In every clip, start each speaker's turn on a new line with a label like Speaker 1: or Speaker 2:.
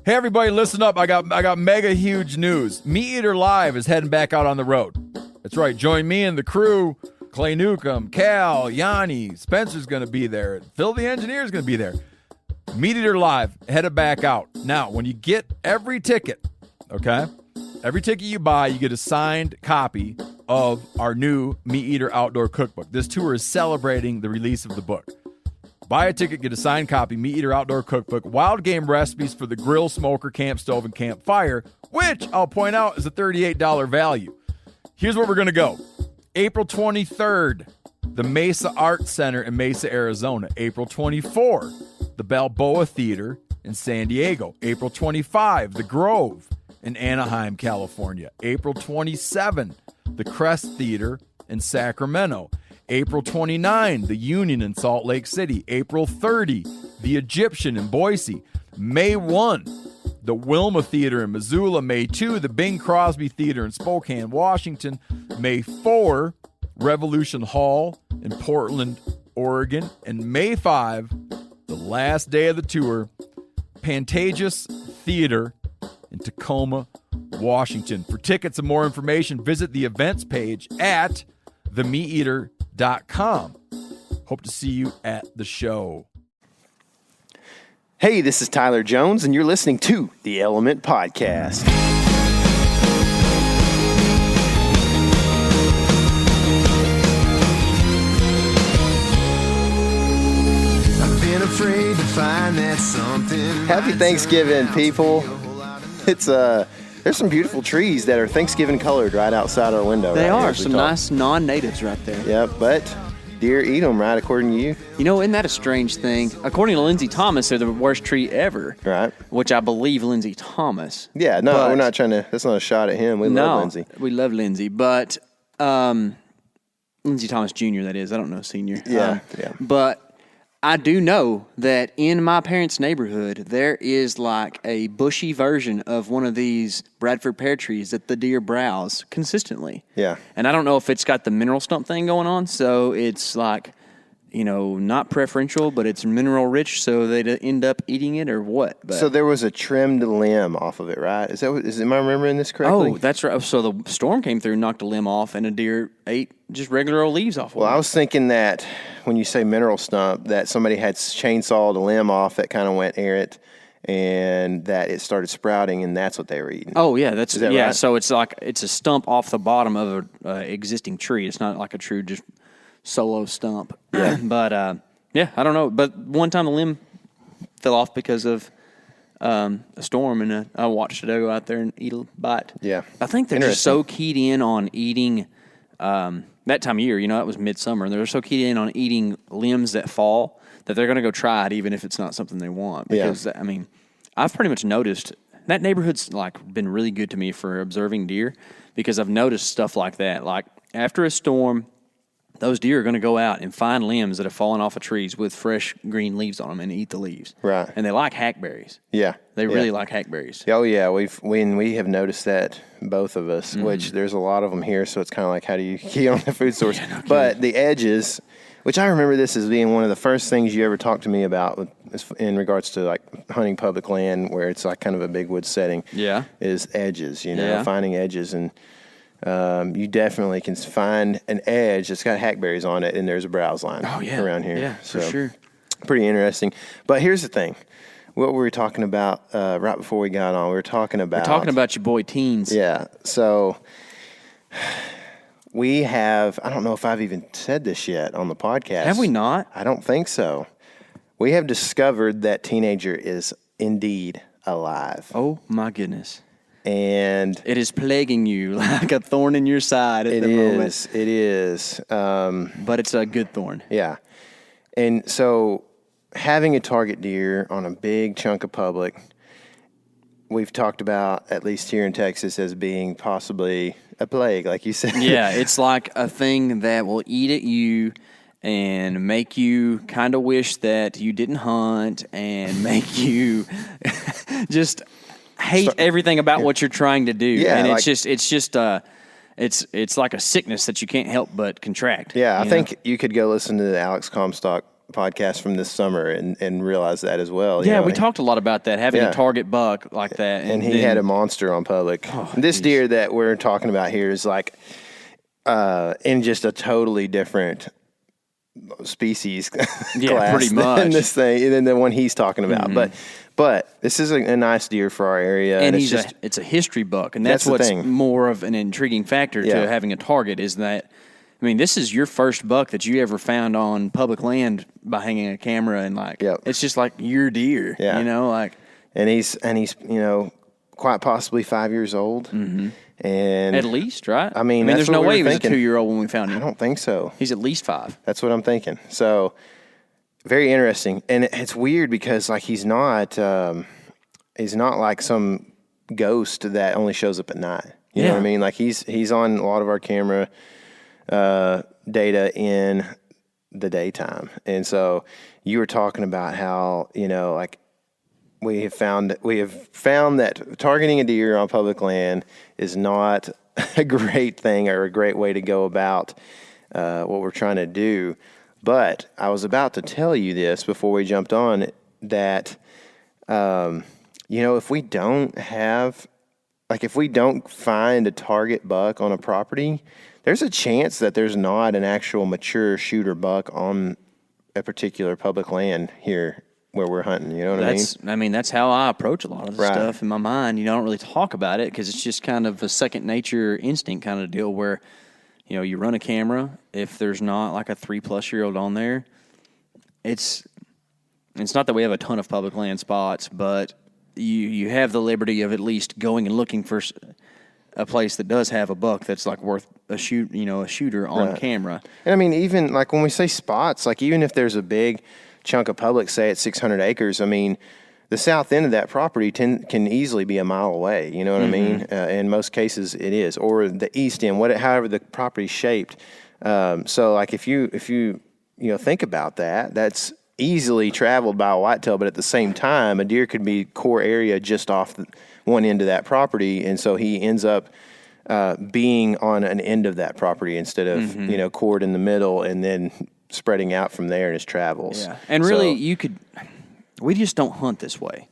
Speaker 1: Hey everybody, listen up. I got mega huge news. Meat Eater Live is heading back out on the road. That's right. Join me and the crew. Clay Newcomb, Cal, Yanni, Spencer's going to be there. Phil the Engineer's going to be there. Meat Eater Live headed back out. Now, when you get every ticket, okay? Every ticket you buy, you get a signed copy of our new Meat Eater Outdoor Cookbook. This tour is celebrating the release of the book. Buy a ticket, get a signed copy, Meat Eater Outdoor Cookbook, wild game recipes for the grill, smoker, camp stove, and campfire, which I'll point out is a $38 value. Here's where we're going to go. April 23rd, the Mesa Art Center in Mesa, Arizona. April 24, the Balboa Theater in San Diego. April 25, the Grove in Anaheim, California. April 27, the Crest Theater in Sacramento. April 29, the Union in Salt Lake City. April 30, the Egyptian in Boise. May 1, the Wilma Theater in Missoula. May 2, the Bing Crosby Theater in Spokane, Washington. May 4, Revolution Hall in Portland, Oregon. And May 5, the last day of the tour, Pantages Theater in Tacoma, Washington. For tickets and more information, visit the events page at themeateater.com. Hope to see you at the show.
Speaker 2: Hey, this is Tyler Jones, and you're listening to the Element Podcast. I've been afraid to find that something. Happy Thanksgiving, people. It's there's some beautiful trees that are Thanksgiving colored right outside our window.
Speaker 3: They are some nice non-natives right there.
Speaker 2: Yeah, but deer eat them, right, according to you?
Speaker 3: You know, isn't that a strange thing? According to Lindsey Thomas, they're the worst tree ever.
Speaker 2: Right.
Speaker 3: Which I believe Lindsey Thomas.
Speaker 2: Yeah, no, we're not trying to, that's not a shot at him. We love Lindsey.
Speaker 3: We love Lindsey, but Lindsey Thomas Jr., that is. I don't know, senior.
Speaker 2: Yeah,
Speaker 3: But I do know that in my parents' neighborhood, there is like a bushy version of one of these Bradford pear trees that the deer browse consistently.
Speaker 2: Yeah.
Speaker 3: And I don't know if it's got the mineral stump thing going on, so it's like, you know, not preferential, but it's mineral rich, so they end up eating it or what. But,
Speaker 2: so there was a trimmed limb off of it, right? Am I remembering this correctly?
Speaker 3: Oh, that's right. So the storm came through and knocked a limb off, and a deer ate just regular old leaves off of it.
Speaker 2: Well, I was thinking that when you say mineral stump, that somebody had chainsawed a limb off that kind of went errant, and that it started sprouting, and that's what they were eating.
Speaker 3: Oh, yeah. Is that right? So it's like it's a stump off the bottom of an existing tree. It's not like a true just solo stump.
Speaker 2: Yeah.
Speaker 3: But, yeah, I don't know. But one time the limb fell off because of a storm, and I watched it go out there and eat a bite.
Speaker 2: Yeah.
Speaker 3: I think they're just so keyed in on eating that time of year. You know, it was midsummer. They're so keyed in on eating limbs that fall that they're going to go try it even if it's not something they want. Because, I mean, I've pretty much noticed that neighborhood's, like, been really good to me for observing deer because I've noticed stuff like that. Like, after a storm, those deer are going to go out and find limbs that have fallen off of trees with fresh green leaves on them and eat the leaves.
Speaker 2: Right.
Speaker 3: And they like hackberries.
Speaker 2: Yeah.
Speaker 3: They really like hackberries.
Speaker 2: Oh, yeah. We have noticed that, both of us, which there's a lot of them here, so it's kind of like, how do you key on the food source? Yeah, but the edges, which I remember this as being one of the first things you ever talked to me about in regards to, like, hunting public land where it's like kind of a big wood setting.
Speaker 3: Yeah.
Speaker 2: Is edges, finding edges. And you definitely can find an edge that's got hackberries on it, and there's a browse line around here.
Speaker 3: Yeah, for sure.
Speaker 2: Pretty interesting. But here's the thing. What were we talking about right before we got on? We were talking about
Speaker 3: your boy Teens.
Speaker 2: Yeah. So we have, I don't know if I've even said this yet on the podcast.
Speaker 3: Have we not?
Speaker 2: I don't think so. We have discovered that teenager is indeed alive.
Speaker 3: Oh, my goodness.
Speaker 2: And
Speaker 3: it is plaguing you like a thorn in your side at the moment.
Speaker 2: It is.
Speaker 3: But it's a good thorn.
Speaker 2: Yeah. And so having a target deer on a big chunk of public, we've talked about, at least here in Texas, as being possibly a plague, like you said.
Speaker 3: Yeah, it's like a thing that will eat at you and make you kind of wish that you didn't hunt and make you just hate everything about what you're trying to do.
Speaker 2: Yeah,
Speaker 3: and it's like a sickness that you can't help but contract.
Speaker 2: Yeah, I think you could go listen to the Alex Comstock podcast from this summer and realized that as well.
Speaker 3: Yeah, we talked a lot about that, having
Speaker 2: Yeah.
Speaker 3: a target buck like that.
Speaker 2: And he had a monster on public. This deer that we're talking about here is like in just a totally different species class
Speaker 3: pretty much.
Speaker 2: than this thing, than the one he's talking about. But this is a nice deer for our area.
Speaker 3: And it's a history buck. And that's
Speaker 2: the
Speaker 3: what's
Speaker 2: thing.
Speaker 3: more of an intriguing factor to having a target is that, I mean, this is your first buck that you ever found on public land by hanging a camera and it's just like your deer, you know, like.
Speaker 2: And he's you know, quite possibly 5 years old.
Speaker 3: Mm-hmm.
Speaker 2: And
Speaker 3: at least, right?
Speaker 2: I mean,
Speaker 3: there's no way he was
Speaker 2: thinking.
Speaker 3: a 2-year-old when we found him.
Speaker 2: I don't think so.
Speaker 3: He's at least 5.
Speaker 2: That's what I'm thinking. So very interesting. And it's weird because like he's not like some ghost that only shows up at night. You know what I mean? Like he's on a lot of our camera data in the daytime. And so you were talking about how, you know, like we have found that targeting a deer on public land is not a great thing or a great way to go about what we're trying to do. But I was about to tell you this before we jumped on that, you know, if we don't find a target buck on a property, there's a chance that there's not an actual mature shooter buck on a particular public land here where we're hunting. You know what I mean?
Speaker 3: That's how I approach a lot of the stuff in my mind. You know, I don't really talk about it because it's just kind of a second nature instinct kind of deal where, you know, you run a camera. If there's not like a 3+-year-old on there, it's not that we have a ton of public land spots, but you have the liberty of at least going and looking for a place that does have a buck that's like worth a shooter on camera.
Speaker 2: And I mean, even like when we say spots, like even if there's a big chunk of public, say it's 600 acres, I mean, the south end of that property can easily be a mile away. You know what I mean? In most cases, it is, or the east end, however the property's shaped. So, like if you think about that, that's easily traveled by a whitetail, but at the same time, a deer could be core area just off one end of that property, and so he ends up being on an end of that property instead of cored in the middle, and then spreading out from there in his travels.
Speaker 3: Yeah, and really, we just don't hunt this way,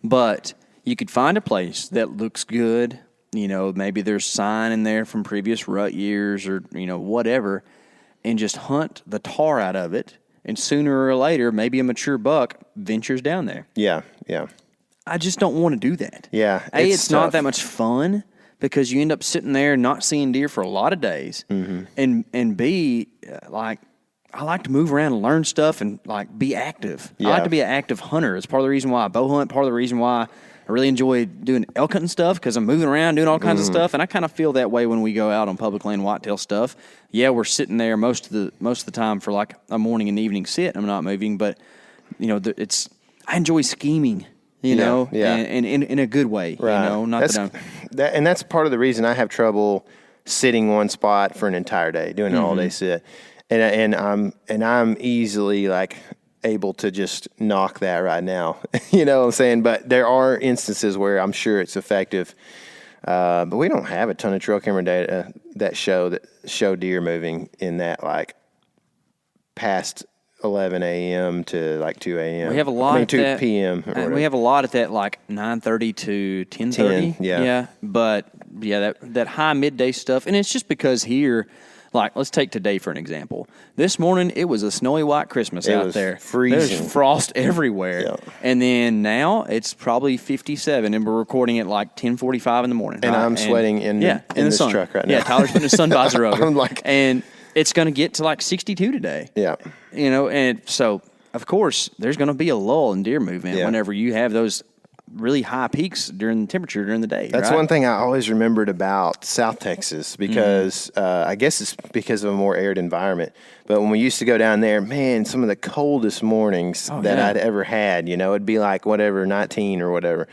Speaker 3: but you could find a place that looks good. You know, maybe there's sign in there from previous rut years or, you know, whatever, and just hunt the tar out of it. And sooner or later, maybe a mature buck ventures down there.
Speaker 2: Yeah.
Speaker 3: I just don't want to do that.
Speaker 2: Yeah.
Speaker 3: It's not that much fun because you end up sitting there not seeing deer for a lot of days. Mm-hmm. And B, like, I like to move around and learn stuff and, like, be active.
Speaker 2: Yeah.
Speaker 3: I like to be an active hunter. It's part of the reason why I bow hunt, part of the reason why I really enjoy doing elk hunting stuff because I'm moving around, doing all kinds of stuff. And I kind of feel that way when we go out on public land whitetail stuff. Yeah, we're sitting there most of the time for, like, a morning and evening sit. I'm not moving, but, you know, I enjoy scheming, you know, and in a good way,
Speaker 2: right.
Speaker 3: You know, not
Speaker 2: and that's part of the reason I have trouble sitting one spot for an entire day, doing an all day sit. And I'm easily like able to just knock that right now. You know what I'm saying? But there are instances where I'm sure it's effective. But we don't have a ton of trail camera data that show deer moving in that like past 11 a.m. to like 2 a.m.
Speaker 3: We have a lot
Speaker 2: 2 p.m.
Speaker 3: We have a lot at that like 9:30 to 10:30. Yeah. But yeah, that high midday stuff, and it's just because here. Like, let's take today for an example. This morning, it was a snowy white Christmas out there.
Speaker 2: Freezing.
Speaker 3: There's frost everywhere.
Speaker 2: Yeah.
Speaker 3: And then now, it's probably 57, and we're recording at like 10:45 in the morning.
Speaker 2: And
Speaker 3: right?
Speaker 2: I'm sweating in this
Speaker 3: sun.
Speaker 2: truck right now.
Speaker 3: Yeah, Tyler's putting his sun visor over.
Speaker 2: I'm like...
Speaker 3: And it's going to get to like 62 today.
Speaker 2: Yeah.
Speaker 3: You know, and so, of course, there's going to be a lull in deer movement whenever you have those really high peaks during the temperature during the day.
Speaker 2: That's one thing I always remembered about South Texas because I guess it's because of a more arid environment. But when we used to go down there, man, some of the coldest mornings I'd ever had, you know, it'd be like 19 or whatever.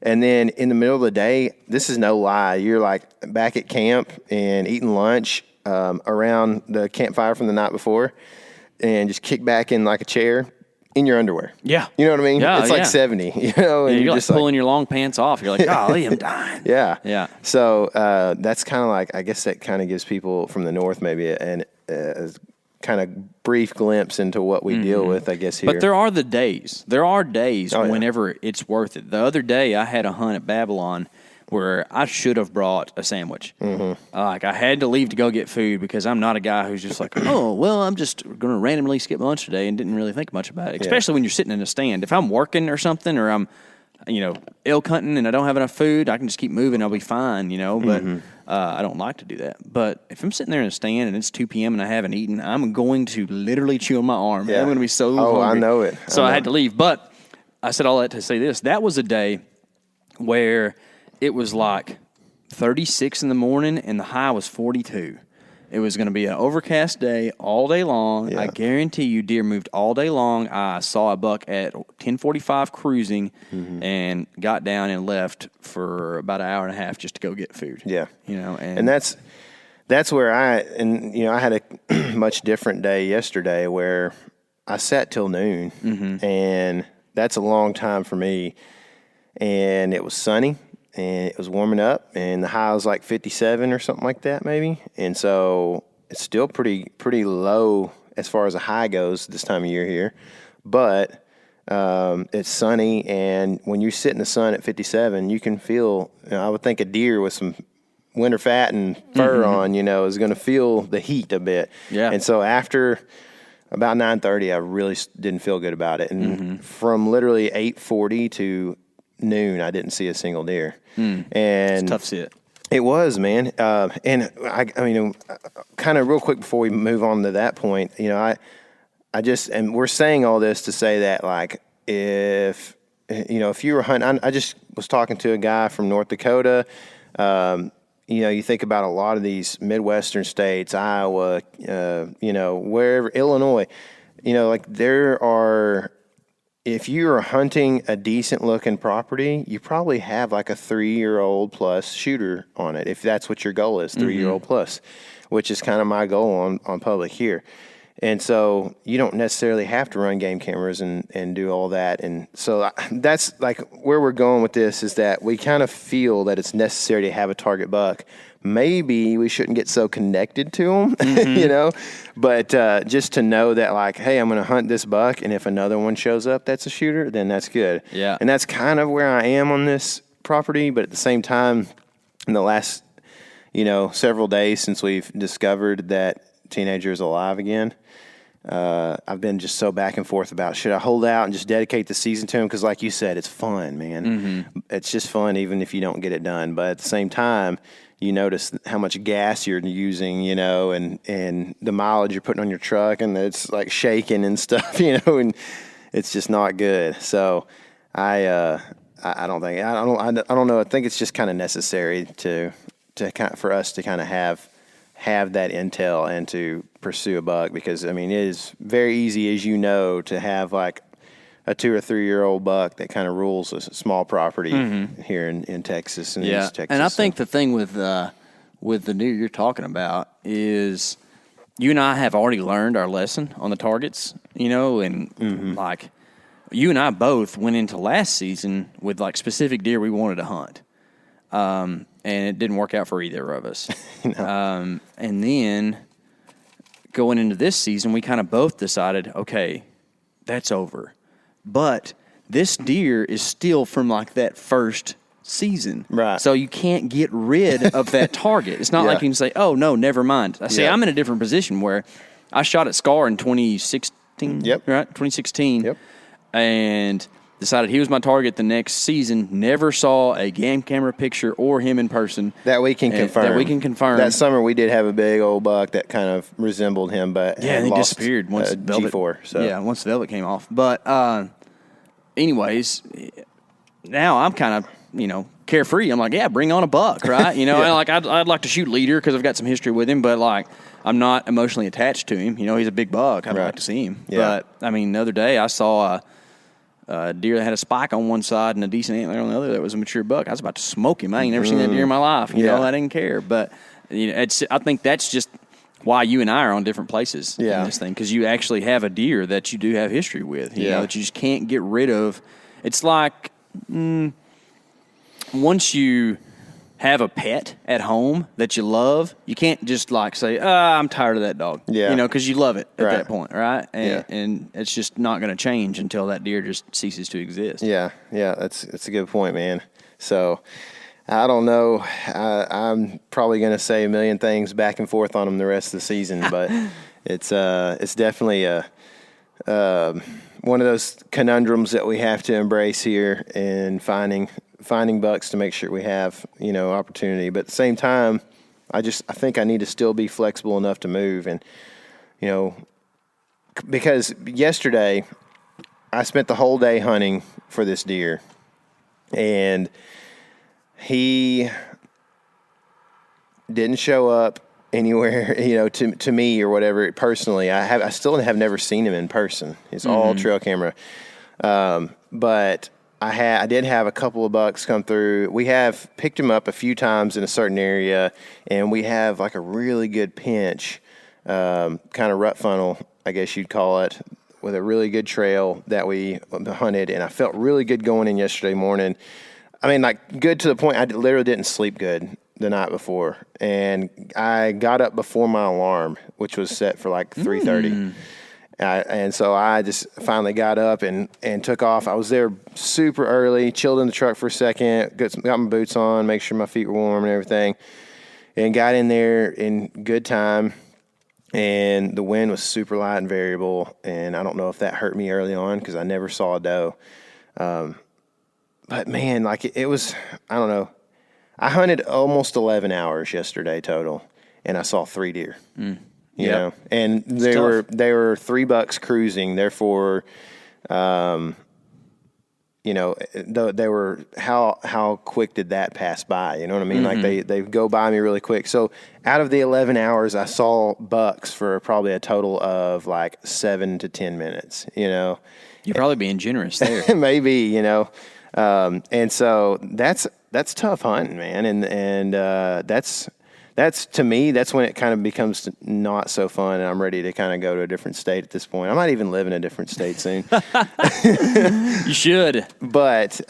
Speaker 2: And then in the middle of the day, this is no lie, you're like back at camp and eating lunch around the campfire from the night before and just kick back in like a chair. In your underwear.
Speaker 3: Yeah.
Speaker 2: You know what I mean?
Speaker 3: Yeah,
Speaker 2: it's like 70, you know? And
Speaker 3: you're like pulling your long pants off. You're like, golly, I'm dying.
Speaker 2: Yeah.
Speaker 3: Yeah.
Speaker 2: So that's kind of like, I guess that kind of gives people from the north maybe a kind of brief glimpse into what we deal with, I guess, here.
Speaker 3: But there are the days. There are days
Speaker 2: Oh, yeah.
Speaker 3: whenever it's worth it. The other day, I had a hunt at Babylon where I should have brought a sandwich. Like, I had to leave to go get food because I'm not a guy who's just like, oh, well, I'm just going to randomly skip lunch today and didn't really think much about it, especially when you're sitting in a stand. If I'm working or something, or I'm, elk hunting and I don't have enough food, I can just keep moving. I'll be fine, but I don't like to do that. But if I'm sitting there in a stand and it's 2 p.m. and I haven't eaten, I'm going to literally chew on my arm. I'm going to be so hungry.
Speaker 2: I know it.
Speaker 3: So I had to leave. But I said all that to say this. That was a day where it was like 36 in the morning and the high was 42. It was going to be an overcast day all day long.
Speaker 2: Yeah.
Speaker 3: I guarantee you deer moved all day long. I saw a buck at 10:45 cruising and got down and left for about an hour and a half just to go get food.
Speaker 2: Yeah.
Speaker 3: And
Speaker 2: that's where I had a much different day yesterday where I sat till noon, and that's a long time for me. And it was sunny. And it was warming up, and the high was like 57 or something like that, maybe. And so it's still pretty low as far as the high goes this time of year here. But it's sunny, and when you sit in the sun at 57, you can feel, I would think a deer with some winter fat and fur on, is going to feel the heat a bit.
Speaker 3: Yeah.
Speaker 2: And so after about 9:30, I really didn't feel good about it. And from literally 8:40 to noon, I didn't see a single deer. And
Speaker 3: it's tough sit.
Speaker 2: It was, man. And I mean, kind of real quick before we move on to that point, I just, and we're saying all this to say that, like, if you were hunting, I just was talking to a guy from North Dakota. You think about a lot of these Midwestern states, Iowa, wherever, Illinois, like there are, if you're hunting a decent-looking property, you probably have like a 3-year-old plus shooter on it, if that's what your goal is, 3-year-old plus, which is kind of my goal on public here. And so you don't necessarily have to run game cameras and do all that. And so that's like where we're going with this, is that we kind of feel that it's necessary to have a target buck. Maybe we shouldn't get so connected to them, but just to know that, like, hey, I'm going to hunt this buck, and if another one shows up that's a shooter, then that's good.
Speaker 3: Yeah.
Speaker 2: And that's kind of where I am on this property, but at the same time, in the last, several days since we've discovered that teenager is alive again, I've been just so back and forth about, should I hold out and just dedicate the season to him? Because like you said, it's fun, man. It's just fun even if you don't get it done. But at the same time, you notice how much gas you're using, and the mileage you're putting on your truck, and it's like shaking and stuff, and it's just not good. So I don't know. I think it's just kind of necessary for us to kind of have that intel and to pursue a buck, because it is very easy, as to have like a 2 or 3 year old buck that kind of rules a small property here in Texas and East Texas.
Speaker 3: And I think the thing with the deer you're talking about is you and I have already learned our lesson on the targets, and like you and I both went into last season with like specific deer we wanted to hunt. And it didn't work out for either of us. No. And then going into this season, we kind of both decided, okay, that's over. But this deer is still from like that first season.
Speaker 2: Right.
Speaker 3: So you can't get rid of that target. It's not like you can say, oh, no, never mind. I say I'm in a different position where I shot at Scar in 2016.
Speaker 2: Yep.
Speaker 3: Right? 2016.
Speaker 2: Yep.
Speaker 3: And decided he was my target the next season. Never saw a game camera picture or him in person.
Speaker 2: That we can confirm. That summer we did have a big old buck that kind of resembled him, but
Speaker 3: and he
Speaker 2: lost
Speaker 3: disappeared once Velvet.
Speaker 2: G4. So
Speaker 3: once the Velvet came off. But anyways, now I'm kind of carefree. I'm like, bring on a buck, right? I'd like to shoot leader because I've got some history with him, but like I'm not emotionally attached to him. He's a big buck. I'd like to see him.
Speaker 2: Yeah.
Speaker 3: But the other day I saw a deer that had a spike on one side and a decent antler on the other that was a mature buck. I was about to smoke him. I ain't never seen that deer in my life. I didn't care. But I think that's just why you and I are on different places in this thing, because you actually have a deer that you do have history with, you know, that you just can't get rid of. It's like once you have a pet at home that you love, you can't just like say, I'm tired of that dog.
Speaker 2: Yeah.
Speaker 3: You know, because you love it at
Speaker 2: Right.
Speaker 3: that point, right? And,
Speaker 2: Yeah.
Speaker 3: and it's just not going to change until that deer just ceases to exist.
Speaker 2: Yeah, that's a good point, man. So I don't know. I'm probably going to say a million things back and forth on them the rest of the season, but it's definitely one of those conundrums that we have to embrace here in finding bucks to make sure we have, opportunity. But at the same time, I think I need to still be flexible enough to move. And, because yesterday I spent the whole day hunting for this deer, and he didn't show up anywhere, to me or whatever. Personally, I still have never seen him in person. It's all trail camera. But I did have a couple of bucks come through. We have picked him up a few times in a certain area, and we have like a really good pinch, kind of rut funnel, I guess you'd call it, with a really good trail that we hunted. And I felt really good going in yesterday morning. I mean, like good to the point I literally didn't sleep good the night before. And I got up before my alarm, which was set for like 3:30. And so I just finally got up and took off. I was there super early, chilled in the truck for a second, got my boots on, make sure my feet were warm and everything, and got in there in good time. And the wind was super light and variable, and I don't know if that hurt me early on because I never saw a doe. But, man, like it was, I don't know. I hunted almost 11 hours yesterday total, and I saw 3 deer. You know, and they were 3 bucks cruising. Therefore, they were how quick did that pass by? You know what I mean? Like they go by me really quick. So out of the 11 hours, I saw bucks for probably a total of like 7 to 10 minutes. You're
Speaker 3: probably being generous there.
Speaker 2: Maybe. And so that's tough hunting, man, and that's to me, that's when it kind of becomes not so fun, and I'm ready to kind of go to a different state at this point. I might even live in a different state soon.
Speaker 3: You should.
Speaker 2: But you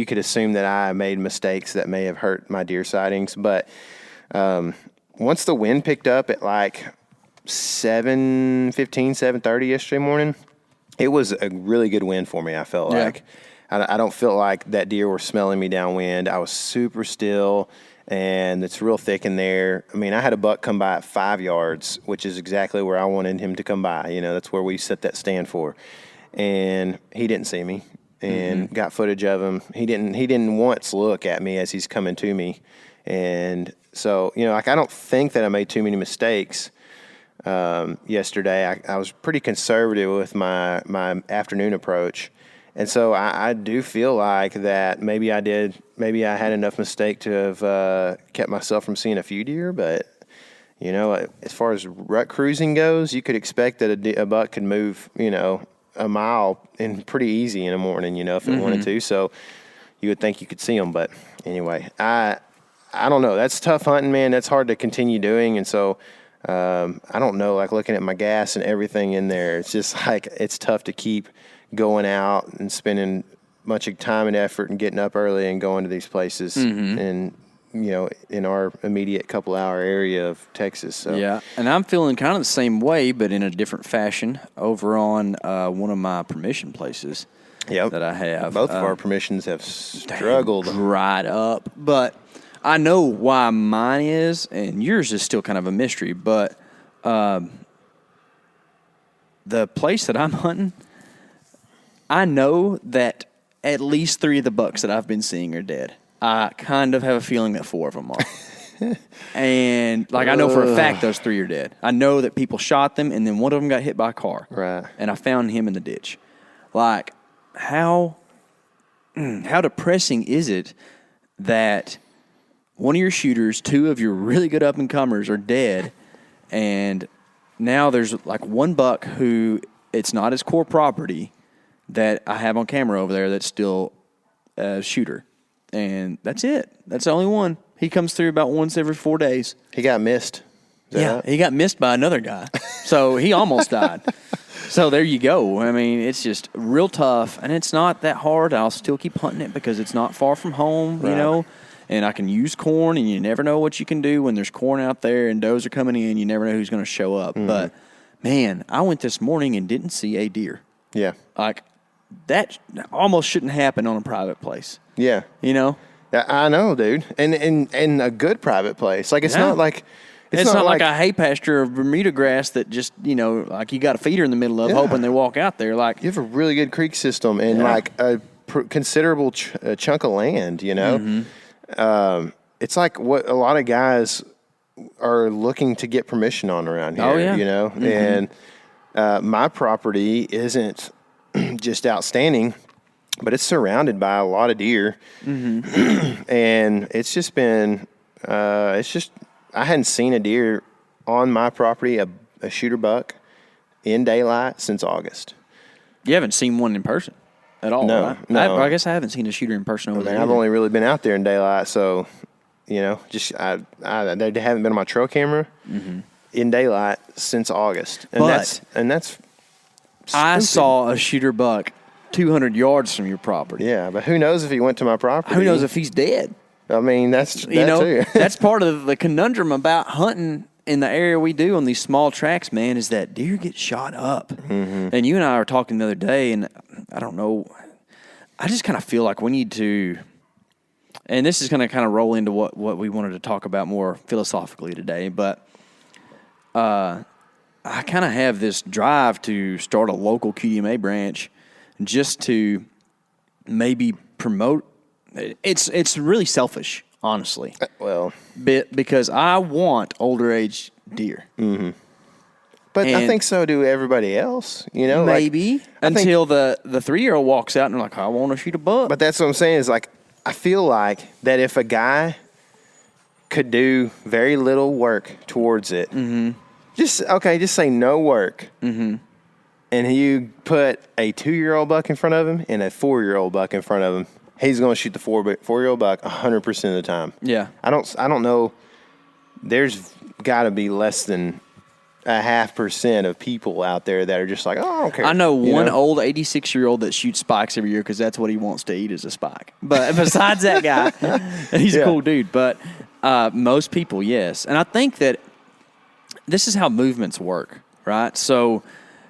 Speaker 2: could assume that I made mistakes that may have hurt my deer sightings. But once the wind picked up at like 7:15, 7:30 yesterday morning, it was a really good wind for me. I felt like. I don't feel like that deer were smelling me downwind. I was super still, and it's real thick in there. I mean, I had a buck come by at 5 yards, which is exactly where I wanted him to come by. That's where we set that stand for. And he didn't see me, and got footage of him. He didn't once look at me as he's coming to me. And so, I don't think that I made too many mistakes. Yesterday, I was pretty conservative with my afternoon approach. And so I do feel like that maybe I had enough mistake to have kept myself from seeing a few deer. But, as far as rut cruising goes, you could expect that a buck could move, a mile in pretty easy in the morning, if it wanted to. So you would think you could see them. But anyway, I don't know. That's tough hunting, man. That's hard to continue doing. And so I don't know, like looking at my gas and everything in there, it's just like it's tough to keep going out and spending much of time and effort and getting up early and going to these places and in our immediate couple hour area of Texas. So.
Speaker 3: Yeah, and I'm feeling kind of the same way, but in a different fashion over on one of my permission places that I have.
Speaker 2: Both of our permissions have struggled.
Speaker 3: Right up, but I know why mine is, and yours is still kind of a mystery, but the place that I'm hunting, I know that at least 3 of the bucks that I've been seeing are dead. I kind of have a feeling that 4 of them are. And, I know for a fact those 3 are dead. I know that people shot them, and then one of them got hit by a car.
Speaker 2: Right.
Speaker 3: And I found him in the ditch. How depressing is it that one of your shooters, 2 of your really good up-and-comers are dead, and now there's, one buck who it's not his core property that I have on camera over there that's still a shooter. And that's it. That's the only one. He comes through about once every 4 days.
Speaker 2: He got missed
Speaker 3: Yeah, he got missed by another guy, so he almost died. So there you go. I mean, it's just real tough, and it's not that hard. I'll still keep hunting it because it's not far from home, you know, and I can use corn, and you never know what you can do when there's corn out there and does are coming in. You never know who's going to show up. But, man, I went this morning and didn't see a deer.
Speaker 2: Yeah.
Speaker 3: Like, that almost shouldn't happen on a private place.
Speaker 2: Yeah.
Speaker 3: You know?
Speaker 2: I know, dude. And a good private place. Like, it's not like...
Speaker 3: It's not like a hay pasture of Bermuda grass that just, you know, like you got a feeder in the middle of hoping they walk out there. Like,
Speaker 2: you have a really good creek system and like a considerable chunk of land, you know? It's like what a lot of guys are looking to get permission on around here, you know? And my property isn't just outstanding, but it's surrounded by a lot of deer. And it's just been, I hadn't seen a deer on my property, a shooter buck, in daylight since August.
Speaker 3: You haven't seen one in person at all,
Speaker 2: No,
Speaker 3: right?
Speaker 2: no.
Speaker 3: I guess I haven't seen a shooter in person over there.
Speaker 2: I've only really been out there in daylight, so, you know, just they haven't been on my trail camera in daylight since August. And that's
Speaker 3: I
Speaker 2: stupid.
Speaker 3: saw a shooter buck 200 yards from your property.
Speaker 2: Yeah, but who knows if he went to my property?
Speaker 3: Who knows if he's dead?
Speaker 2: I mean, that's
Speaker 3: You know,
Speaker 2: too.
Speaker 3: that's part of the conundrum about hunting in the area we do on these small tracks, man, is that deer get shot up. And you and I were talking the other day, and I don't know, I just kind of feel like we need to, and this is going to kind of roll into what we wanted to talk about more philosophically today, but I kind of have this drive to start a local QDMA branch just to maybe promote. It's really selfish, honestly.
Speaker 2: Well,
Speaker 3: because I want older age deer.
Speaker 2: but I think so do everybody else. You know,
Speaker 3: maybe
Speaker 2: like,
Speaker 3: until the 3-year-old walks out and they're like, I want to shoot a buck.
Speaker 2: But that's what I'm saying is like I feel like that if a guy could do very little work towards it, just say no work, and you put a 2-year-old buck in front of him and a 4-year-old buck in front of him. He's going to shoot the 4-year-old buck 100% of the time.
Speaker 3: Yeah.
Speaker 2: I don't know. There's got to be less than 0.5% of people out there that are just like, oh, I don't care.
Speaker 3: I know one old 86-year-old that shoots spikes every year because that's what he wants to eat is a spike. But besides that guy, he's a cool dude. But most people, yes. And I think that this is how movements work, right? So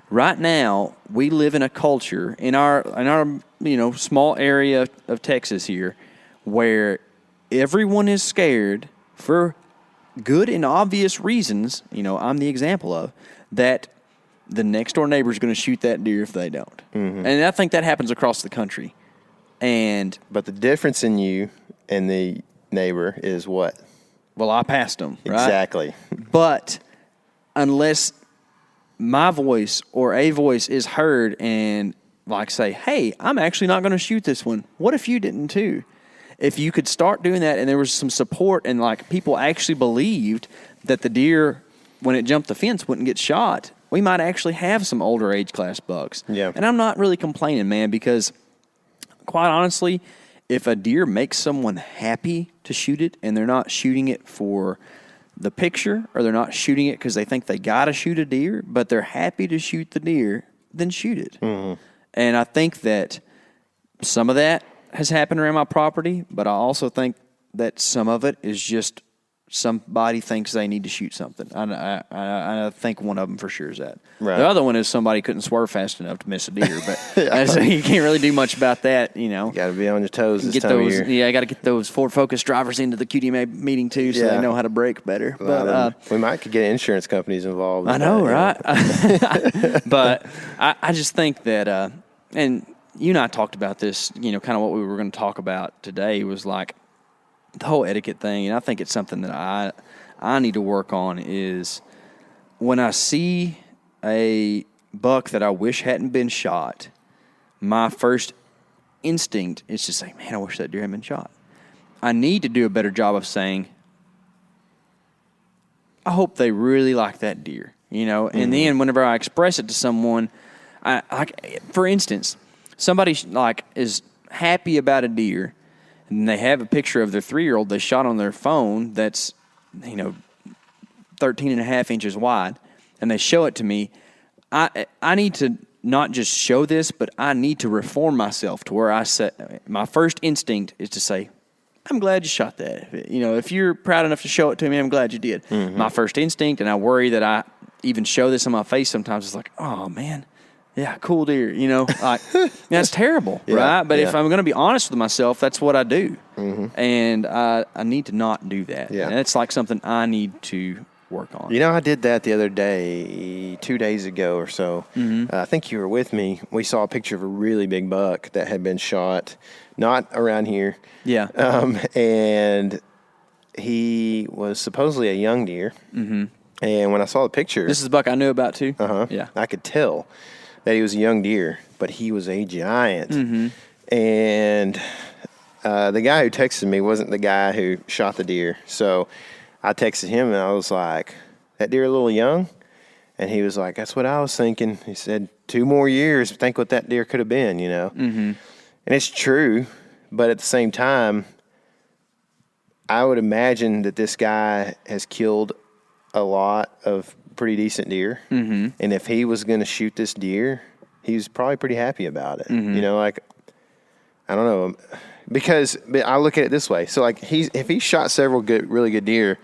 Speaker 3: right now we live in a culture in our small area of Texas here where everyone is scared for good and obvious reasons, I'm the example of, that the next door neighbor is going to shoot that deer if they don't. And I think that happens across the country.
Speaker 2: But the difference in you and the neighbor is what?
Speaker 3: Well, I passed them, right?
Speaker 2: Exactly.
Speaker 3: But unless my voice or a voice is heard and say, hey, I'm actually not going to shoot this one. What if you didn't too? If you could start doing that and there was some support and people actually believed that the deer, when it jumped the fence, wouldn't get shot, we might actually have some older age class bucks.
Speaker 2: Yeah.
Speaker 3: And I'm not really complaining, man, because quite honestly, if a deer makes someone happy to shoot it and they're not shooting it for the picture or they're not shooting it because they think they got to shoot a deer, but they're happy to shoot the deer, then shoot it. And I think that some of that has happened around my property, but I also think that some of it is just somebody thinks they need to shoot something. I think one of them for sure is that.
Speaker 2: Right.
Speaker 3: The other one is somebody couldn't swerve fast enough to miss a deer, but so you can't really do much about that,
Speaker 2: You got to be on your toes this time of year.
Speaker 3: Yeah, I got to get those Ford Focus drivers into the QDMA meeting too, so they know how to brake better. But
Speaker 2: we might could get insurance companies involved.
Speaker 3: I know, right? But I just think that, and you and I talked about this, kind of what we were going to talk about today was the whole etiquette thing, and I think it's something that I need to work on is when I see a buck that I wish hadn't been shot, my first instinct is to say, man, I wish that deer hadn't been shot. I need to do a better job of saying, I hope they really like that deer, and then whenever I express it to someone, for instance, somebody is happy about a deer, and they have a picture of their 3-year-old they shot on their phone that's, 13 and a half inches wide, and they show it to me, I need to not just show this, but I need to reform myself to where my first instinct is to say, I'm glad you shot that. You know, if you're proud enough to show it to me, I'm glad you did. Mm-hmm. My first instinct, and I worry that I even show this on my face sometimes, is like, oh, man, yeah, cool deer. You know, like, that's terrible, right? But if I'm going to be honest with myself, that's what I do. Mm-hmm. And I need to not do that. Yeah. And it's like something I need to work on.
Speaker 2: You know, I did that the other day, 2 days ago or so. Mm-hmm. I think you were with me. We saw a picture of a really big buck that had been shot, not around here.
Speaker 3: Yeah.
Speaker 2: And he was supposedly a young deer. Mm-hmm. And when I saw the picture...
Speaker 3: This is a buck I knew about, too?
Speaker 2: Uh-huh.
Speaker 3: Yeah.
Speaker 2: I could tell that he was a young deer, but he was a giant. Mm-hmm. And the guy who texted me wasn't the guy who shot the deer. So I texted him, and I was like, that deer a little young? And he was like, that's what I was thinking. He said, 2 more years, think what that deer could have been, you know? Mm-hmm. And it's true, but at the same time, I would imagine that this guy has killed a lot of pretty decent deer. Mm-hmm. And if he was going to shoot this deer, he was probably pretty happy about it. Mm-hmm. You know, like, I don't know, because I look at it this way. So, like, if he shot several really good deer,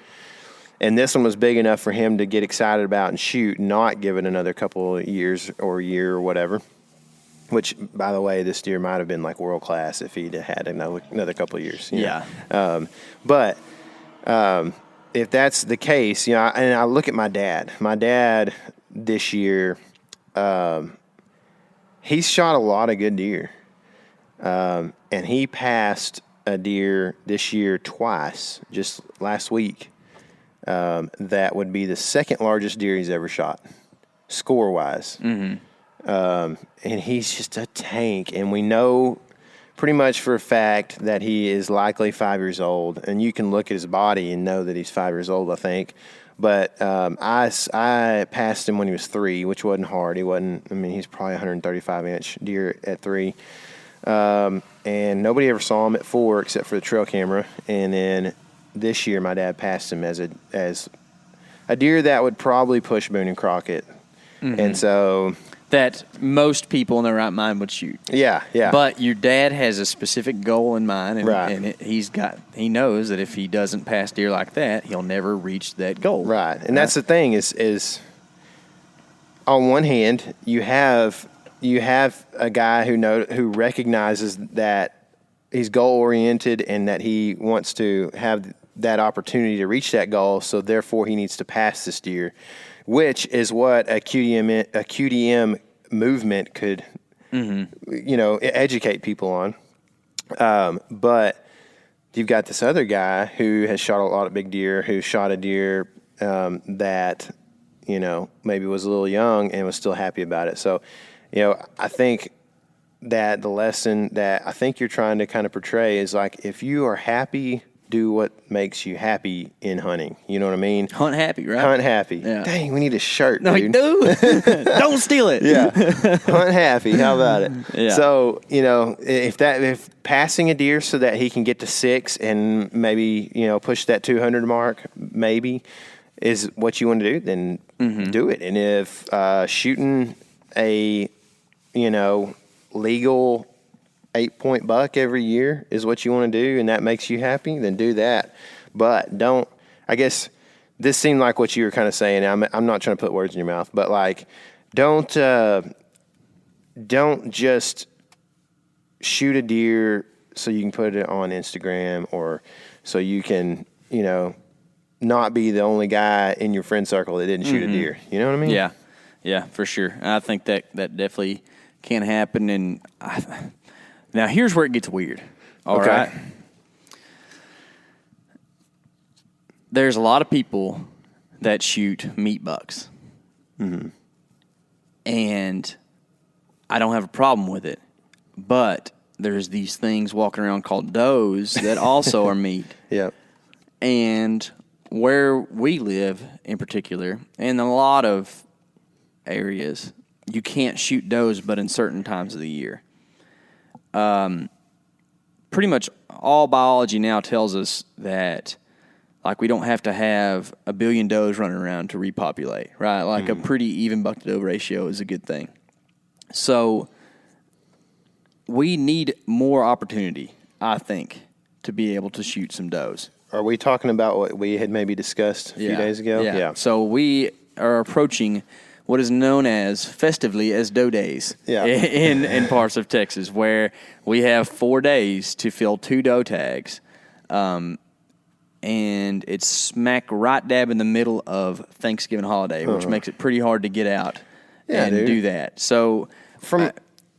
Speaker 2: and this one was big enough for him to get excited about and shoot, not give it another couple of years or a year or whatever, which, by the way, this deer might have been, like, world class if he'd had another couple of years.
Speaker 3: Yeah.
Speaker 2: But if that's the case, you know, and I look at my dad. My dad this year, he's shot a lot of good deer. And he passed a deer this year twice, just last week. That would be the second largest deer he's ever shot, score-wise. Mm-hmm. And he's just a tank. And we know pretty much for a fact that he is likely 5 years old. And you can look at his body and know that he's 5 years old, I think. But I passed him when he was 3, which wasn't hard. He's probably 135-inch deer at 3. And nobody ever saw him at 4 except for the trail camera. And then this year my dad passed him as a deer that would probably push Boone and Crockett. Mm-hmm. And so...
Speaker 3: that most people in their right mind would shoot.
Speaker 2: Yeah.
Speaker 3: But your dad has a specific goal in mind, and,
Speaker 2: right.
Speaker 3: and he knows that if he doesn't pass deer like that, he'll never reach that goal.
Speaker 2: Right, and that's the thing is on one hand you have a guy who recognizes that he's goal oriented and that he wants to have that opportunity to reach that goal, so therefore he needs to pass this deer, which is what a QDM movement could, educate people on. But you've got this other guy who has shot a lot of big deer, who shot a deer that, maybe was a little young and was still happy about it. So, I think that the lesson that I think you're trying to kind of portray is like, if you are happy, do what makes you happy in hunting. You know what I mean?
Speaker 3: Hunt happy, right?
Speaker 2: Hunt happy.
Speaker 3: Yeah.
Speaker 2: Dang, we need a shirt,
Speaker 3: no,
Speaker 2: dude.
Speaker 3: Don't steal it.
Speaker 2: Yeah. Hunt happy. How about it?
Speaker 3: Yeah.
Speaker 2: So, if passing a deer so that he can get to 6 and maybe, push that 200 mark, maybe, is what you want to do, then do it. And if shooting a, legal 8-point buck every year is what you want to do and that makes you happy, then do that. But don't, I guess this seemed like what you were kind of saying. I'm not trying to put words in your mouth, but like, don't just shoot a deer so you can put it on Instagram or so you can, not be the only guy in your friend circle that didn't shoot a deer. You know what I mean?
Speaker 3: Yeah. Yeah, for sure. I think that definitely can happen. And now here's where it gets weird. All right. There's a lot of people that shoot meat bucks. Mm-hmm. And I don't have a problem with it. But there's these things walking around called does that also are meat.
Speaker 2: Yep.
Speaker 3: And where we live in particular, in a lot of areas, you can't shoot does but in certain times of the year. Pretty much all biology now tells us that, like we don't have to have a billion does running around to repopulate, right? Like a pretty even buck to doe ratio is a good thing. So we need more opportunity, I think, to be able to shoot some does.
Speaker 2: Are we talking about what we had maybe discussed a few days ago?
Speaker 3: Yeah. So we are approaching what is known as festively as doe days in parts of Texas, where we have 4 days to fill 2 doe tags. And it's smack right dab in the middle of Thanksgiving holiday, which makes it pretty hard to get out and do that. So I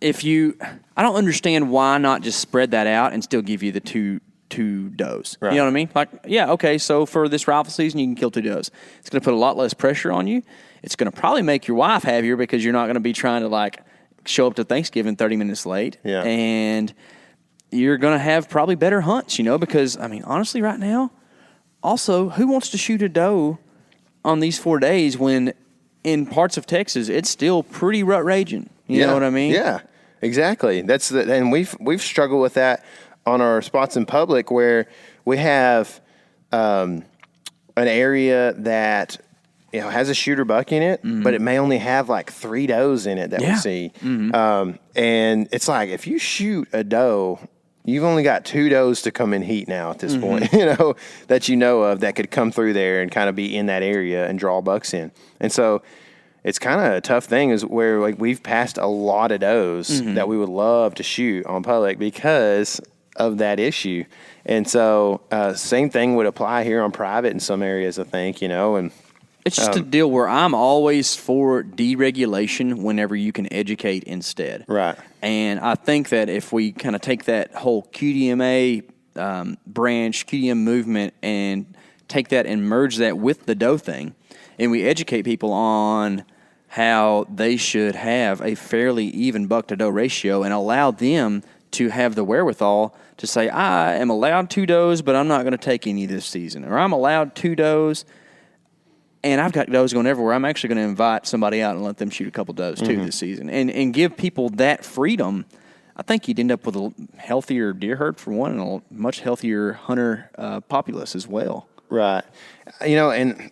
Speaker 3: don't understand why not just spread that out and still give you the two does. Right. You know what I mean? Like, okay, so for this rifle season, you can kill 2 does. It's going to put a lot less pressure on you. It's going to probably make your wife happier because you're not going to be trying to, like, show up to Thanksgiving 30 minutes late.
Speaker 2: Yeah.
Speaker 3: And you're going to have probably better hunts, because, I mean, honestly, right now, also, who wants to shoot a doe on these 4 days when in parts of Texas it's still pretty rut raging? You know what I mean?
Speaker 2: Yeah, exactly. And we've struggled with that on our spots in public where we have an area that has a shooter buck in it, but it may only have like 3 does in it that we see. And it's like, if you shoot a doe, you've only got 2 does to come in heat now at this point, that you know of that could come through there and kind of be in that area and draw bucks in. And so it's kind of a tough thing is where like we've passed a lot of does that we would love to shoot on public because of that issue. And so same thing would apply here on private in some areas, I think, and
Speaker 3: it's just a deal where I'm always for deregulation whenever you can educate instead.
Speaker 2: Right.
Speaker 3: And I think that if we kind of take that whole QDMA branch, QDM movement, and take that and merge that with the doe thing, and we educate people on how they should have a fairly even buck to doe ratio and allow them to have the wherewithal to say, I am allowed 2 does, but I'm not going to take any this season. Or I'm allowed 2 does, and I've got does going everywhere. I'm actually going to invite somebody out and let them shoot a couple does too this season. And give people that freedom. I think you'd end up with a healthier deer herd for one and a much healthier hunter populace as well.
Speaker 2: Right. And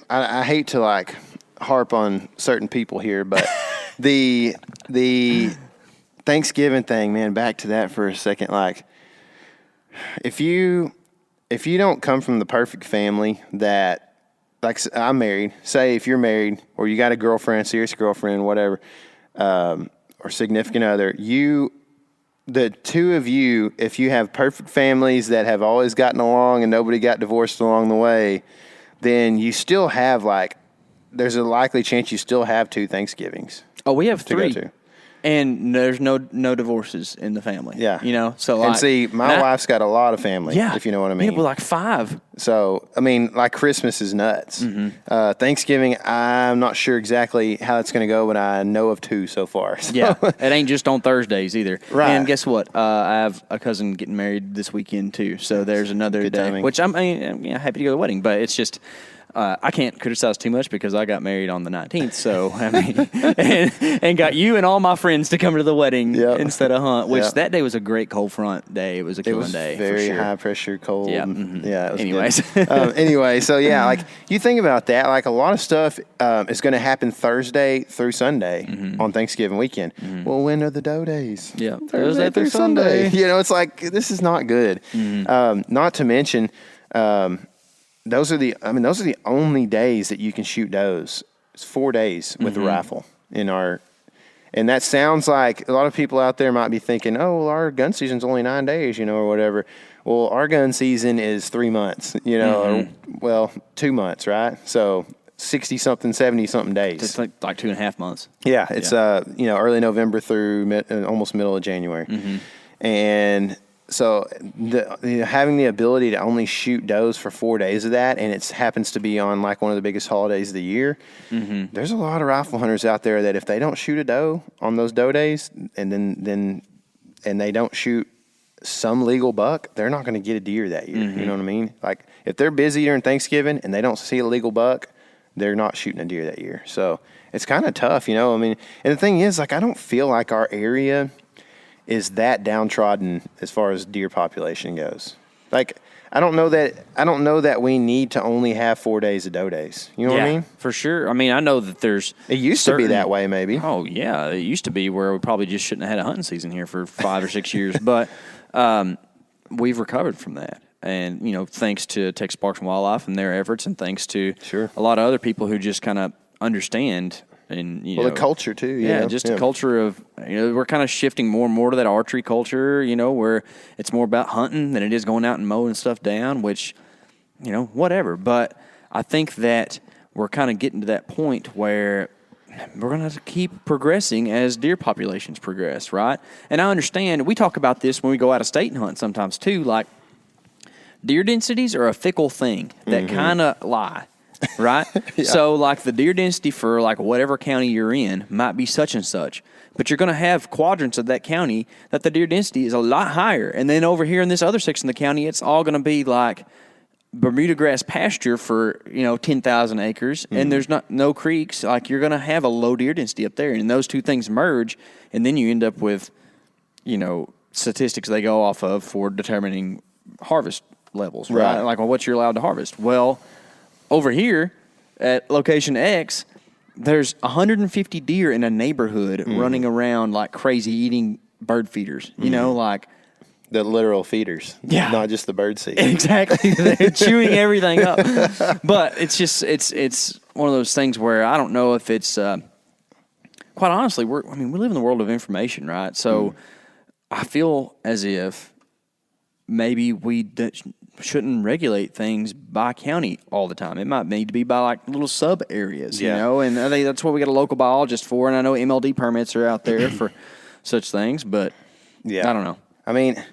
Speaker 2: I hate to like harp on certain people here, but the Thanksgiving thing, man, back to that for a second. Like, if you don't come from the perfect family that, like, I'm married, say if you're married or you got a girlfriend, serious girlfriend, whatever, or significant other, the two of you, if you have perfect families that have always gotten along and nobody got divorced along the way, then you still have, like, there's a likely chance you still have 2 Thanksgivings.
Speaker 3: Oh, we have 3.
Speaker 2: To go to.
Speaker 3: And there's no divorces in the family.
Speaker 2: Yeah.
Speaker 3: So
Speaker 2: and see, my wife's got a lot of family, if you know what I mean.
Speaker 3: Yeah, like 5.
Speaker 2: So, I mean, like Christmas is nuts. Thanksgiving, I'm not sure exactly how it's going to go, but I know of 2 so far. So.
Speaker 3: Yeah, it ain't just on Thursdays either.
Speaker 2: Right.
Speaker 3: And guess what? I have a cousin getting married this weekend too. So there's another
Speaker 2: Good
Speaker 3: day,
Speaker 2: timing.
Speaker 3: which I'm happy to go to the wedding, but it's just I can't criticize too much because I got married on the 19th. So I mean, and got you and all my friends to come to the wedding instead of hunt. Which that day was a great cold front day. It was a killing day.
Speaker 2: Very
Speaker 3: for sure.
Speaker 2: high pressure cold.
Speaker 3: Yeah.
Speaker 2: Yeah. It was
Speaker 3: Anyways,
Speaker 2: anyway, so yeah, like you think about that, like a lot of stuff is going to happen Thursday through Sunday on Thanksgiving weekend. Well, when are the doe days?
Speaker 3: Yeah,
Speaker 2: Thursday through Sunday. It's like this is not good. Not to mention. Those are the only days that you can shoot does. It's 4 days with a rifle and that sounds like a lot of people out there might be thinking, oh, well, our gun season's only 9 days, or whatever. Well, our gun season is 3 months, or, well, 2 months, right? So 60 something, 70 something days.
Speaker 3: It's like 2.5 months.
Speaker 2: Yeah. It's, early November through almost middle of January. And so having the ability to only shoot does for 4 days of that, and it happens to be on like one of the biggest holidays of the year, there's a lot of rifle hunters out there that if they don't shoot a doe on those doe days and then they don't shoot some legal buck, they're not going to get a deer that year. You know what I mean? Like if they're busy during Thanksgiving and they don't see a legal buck, they're not shooting a deer that year. So it's kind of tough, I mean, and the thing is, like, I don't feel like our area is that downtrodden as far as deer population goes. Like, I don't know that we need to only have 4 days of doe days. You know what I mean?
Speaker 3: For sure. I mean, I know that there's
Speaker 2: It used to be that way, maybe.
Speaker 3: Oh yeah, it used to be where we probably just shouldn't have had a hunting season here for 5 or 6 years, but we've recovered from that. And, thanks to Texas Parks and Wildlife and their efforts, and thanks to a lot of other people who just kind of understand. And
Speaker 2: the culture too.
Speaker 3: A culture of we're kind of shifting more and more to that archery culture. Where it's more about hunting than it is going out and mowing stuff down. Which, whatever. But I think that we're kind of getting to that point where we're going to have to keep progressing as deer populations progress, right? And I understand we talk about this when we go out of state and hunt sometimes too. Like, deer densities are a fickle thing that kind of lie. Right? So, like, the deer density for, like, whatever county you're in might be such and such. But you're going to have quadrants of that county that the deer density is a lot higher. And then over here in this other section of the county, it's all going to be, like, Bermuda grass pasture for, 10,000 acres. And there's no creeks. Like, you're going to have a low deer density up there. And those two things merge. And then you end up with, statistics they go off of for determining harvest levels, right? Like, what you're allowed to harvest. Well, over here at location X, there's 150 deer in a neighborhood running around like crazy eating bird feeders, like
Speaker 2: the literal feeders, not just the bird seed.
Speaker 3: Exactly. They're chewing everything up. But it's just, it's one of those things where I don't know if it's, quite honestly, we live in the world of information, right? So I feel as if maybe we shouldn't regulate things by county all the time. It might need to be by like little sub areas, and I think that's what we got a local biologist for. And I know MLD permits are out there for such things, but I don't know.
Speaker 2: I mean,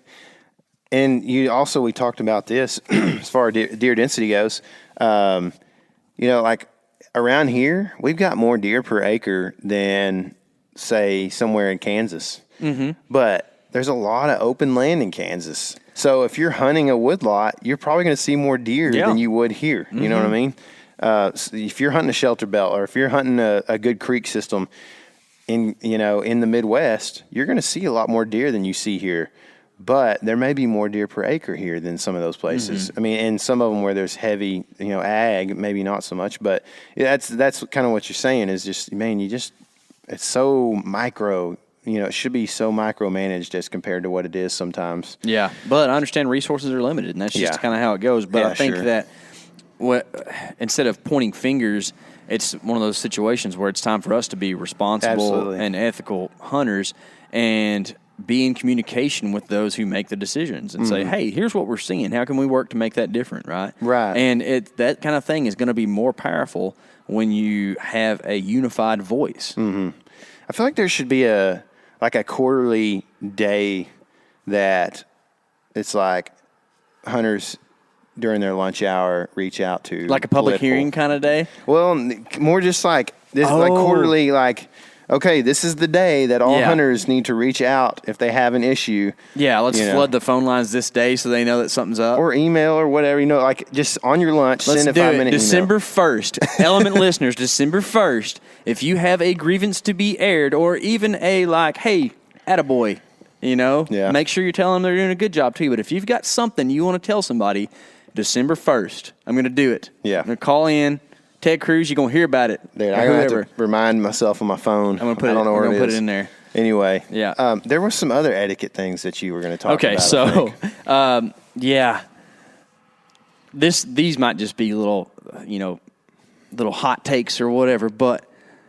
Speaker 2: and we talked about this as far as deer density goes. Like around here, we've got more deer per acre than say somewhere in Kansas. But there's a lot of open land in Kansas. So if you're hunting a woodlot, you're probably going to see more deer than you would here. You know what I mean? So if you're hunting a shelter belt, or if you're hunting a good creek system in the Midwest, you're going to see a lot more deer than you see here. But there may be more deer per acre here than some of those places. I mean, and some of them where there's heavy, ag, maybe not so much. But that's kind of what you're saying is just, man, it's so micro. It should be so micromanaged as compared to what it is sometimes.
Speaker 3: Yeah, but I understand resources are limited, and that's just kind of how it goes. But I think that instead of pointing fingers, it's one of those situations where it's time for us to be responsible and ethical hunters and be in communication with those who make the decisions and say, hey, here's what we're seeing. How can we work to make that different, right?
Speaker 2: Right.
Speaker 3: And that kind of thing is going to be more powerful when you have a unified voice.
Speaker 2: I feel like there should be a quarterly day that it's like hunters during their lunch hour reach out to
Speaker 3: like a public hearing kind of day.
Speaker 2: Well, more just like this, like quarterly, like, okay, this is the day that all hunters need to reach out if they have an issue.
Speaker 3: Yeah, let's flood the phone lines this day so they know that something's up.
Speaker 2: Or email or whatever, like just on your lunch, send a 5-minute
Speaker 3: December
Speaker 2: email.
Speaker 3: 1st, Element listeners, December 1st, if you have a grievance to be aired or even a like, hey, attaboy, make sure you're telling them they're doing a good job too. But if you've got something you want to tell somebody, December 1st, I'm going to do it.
Speaker 2: Yeah.
Speaker 3: I'm going to call in. Ted Cruz, you're going to hear about it.
Speaker 2: Dude, I'm going to have to remind myself on my phone.
Speaker 3: I'm going to put it in there.
Speaker 2: Anyway.
Speaker 3: Yeah.
Speaker 2: There were some other etiquette things that you were going to talk about.
Speaker 3: Okay, so, these might just be little hot takes or whatever, but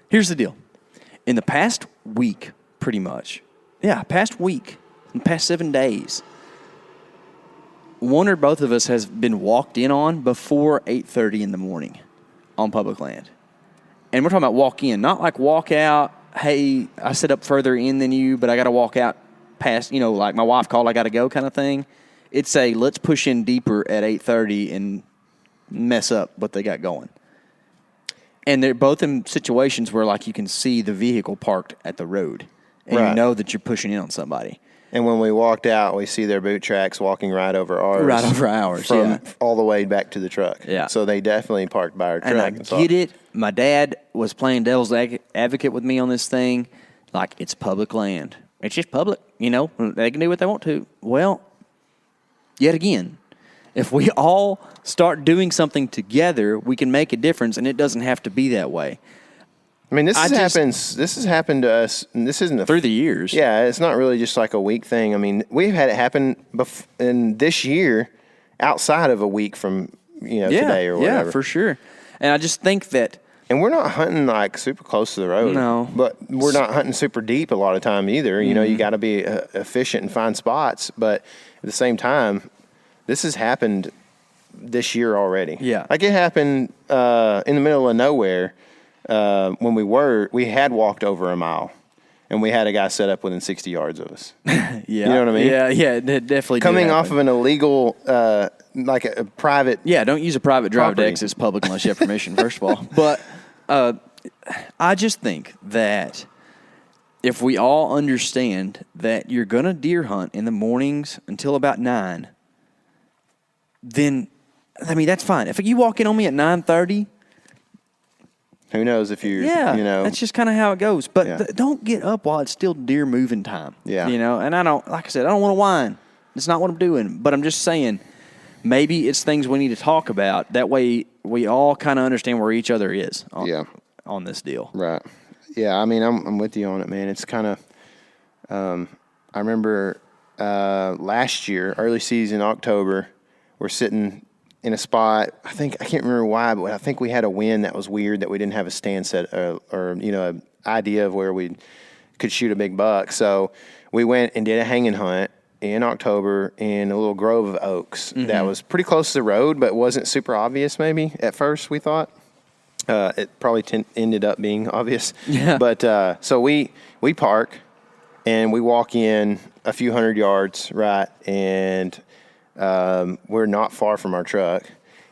Speaker 3: here's the deal. In the past week, pretty much, in the past 7 days, one or both of us has been walked in on before 8:30 in the morning on public land. And we're talking about walk in, not like walk out, hey, I set up further in than you, but I got to walk out past, like my wife called, I got to go kind of thing. It's a let's push in deeper at 8:30 and mess up what they got going. And they're both in situations where like you can see the vehicle parked at the road and you know that you're pushing in on somebody.
Speaker 2: And when we walked out, we see their boot tracks walking right over ours.
Speaker 3: Right over ours,
Speaker 2: from all the way back to the truck.
Speaker 3: Yeah.
Speaker 2: So they definitely parked by our truck.
Speaker 3: And I get it. My dad was playing devil's advocate with me on this thing. Like, it's public land. It's just public, They can do what they want to. Well, yet again, If we all start doing something together, we can make a difference, and it doesn't have to be that way.
Speaker 2: I mean, this has happened to us, and this isn't
Speaker 3: through the years.
Speaker 2: Yeah, it's not really just like a week thing. I mean, we've had it happen in this year outside of a week from, today or whatever.
Speaker 3: Yeah, for sure. And I just think that...
Speaker 2: And we're not hunting like super close to the road.
Speaker 3: No.
Speaker 2: But we're not hunting super deep a lot of time either. You know, you got to be efficient and find spots. But at the same time, this has happened this year already.
Speaker 3: Yeah.
Speaker 2: Like it happened in the middle of nowhere when we had walked over a mile. And we had a guy set up within 60 yards of us.
Speaker 3: Yeah.
Speaker 2: You know what I mean?
Speaker 3: Yeah, it definitely
Speaker 2: Coming off of an illegal, like a private...
Speaker 3: Yeah, don't use a private drive to
Speaker 2: property.
Speaker 3: access public unless you have permission, first of all. But I just think that if we all understand that you're going to deer hunt in the mornings until about 9, then, I mean, that's fine. If you walk in on me at 9:30...
Speaker 2: Who knows if you're,
Speaker 3: that's just kind of how it goes. But
Speaker 2: Yeah.
Speaker 3: don't get up while it's still deer moving time.
Speaker 2: Yeah.
Speaker 3: And I don't, like I said, I don't want to whine. It's not what I'm doing. But I'm just saying, maybe it's things we need to talk about. That way we all kind of understand where each other is on this deal.
Speaker 2: Right. Yeah, I mean, I'm with you on it, man. It's kind of, I remember last year, early season, October, we're sitting in a spot. I can't remember why, but I think we had a wind that was weird that we didn't have a stand set or an idea of where we could shoot a big buck. So we went and did a hanging hunt in October in a little grove of oaks that was pretty close to the road, but wasn't super obvious maybe at first, we thought. It probably ended up being obvious.
Speaker 3: Yeah.
Speaker 2: But so we park and we walk in a few hundred yards, right, and we're not far from our truck,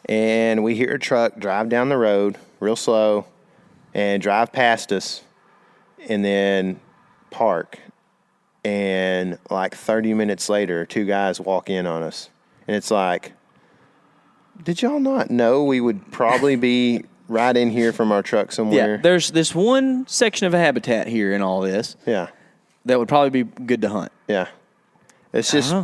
Speaker 2: and we hear a truck drive down the road real slow and drive past us and then park. And like 30 minutes later, 2 guys walk in on us. And it's like, did y'all not know we would probably be right in here from our truck somewhere?
Speaker 3: Yeah, there's this one section of a habitat here in all this.
Speaker 2: Yeah.
Speaker 3: That would probably be good to hunt.
Speaker 2: Yeah. It's just...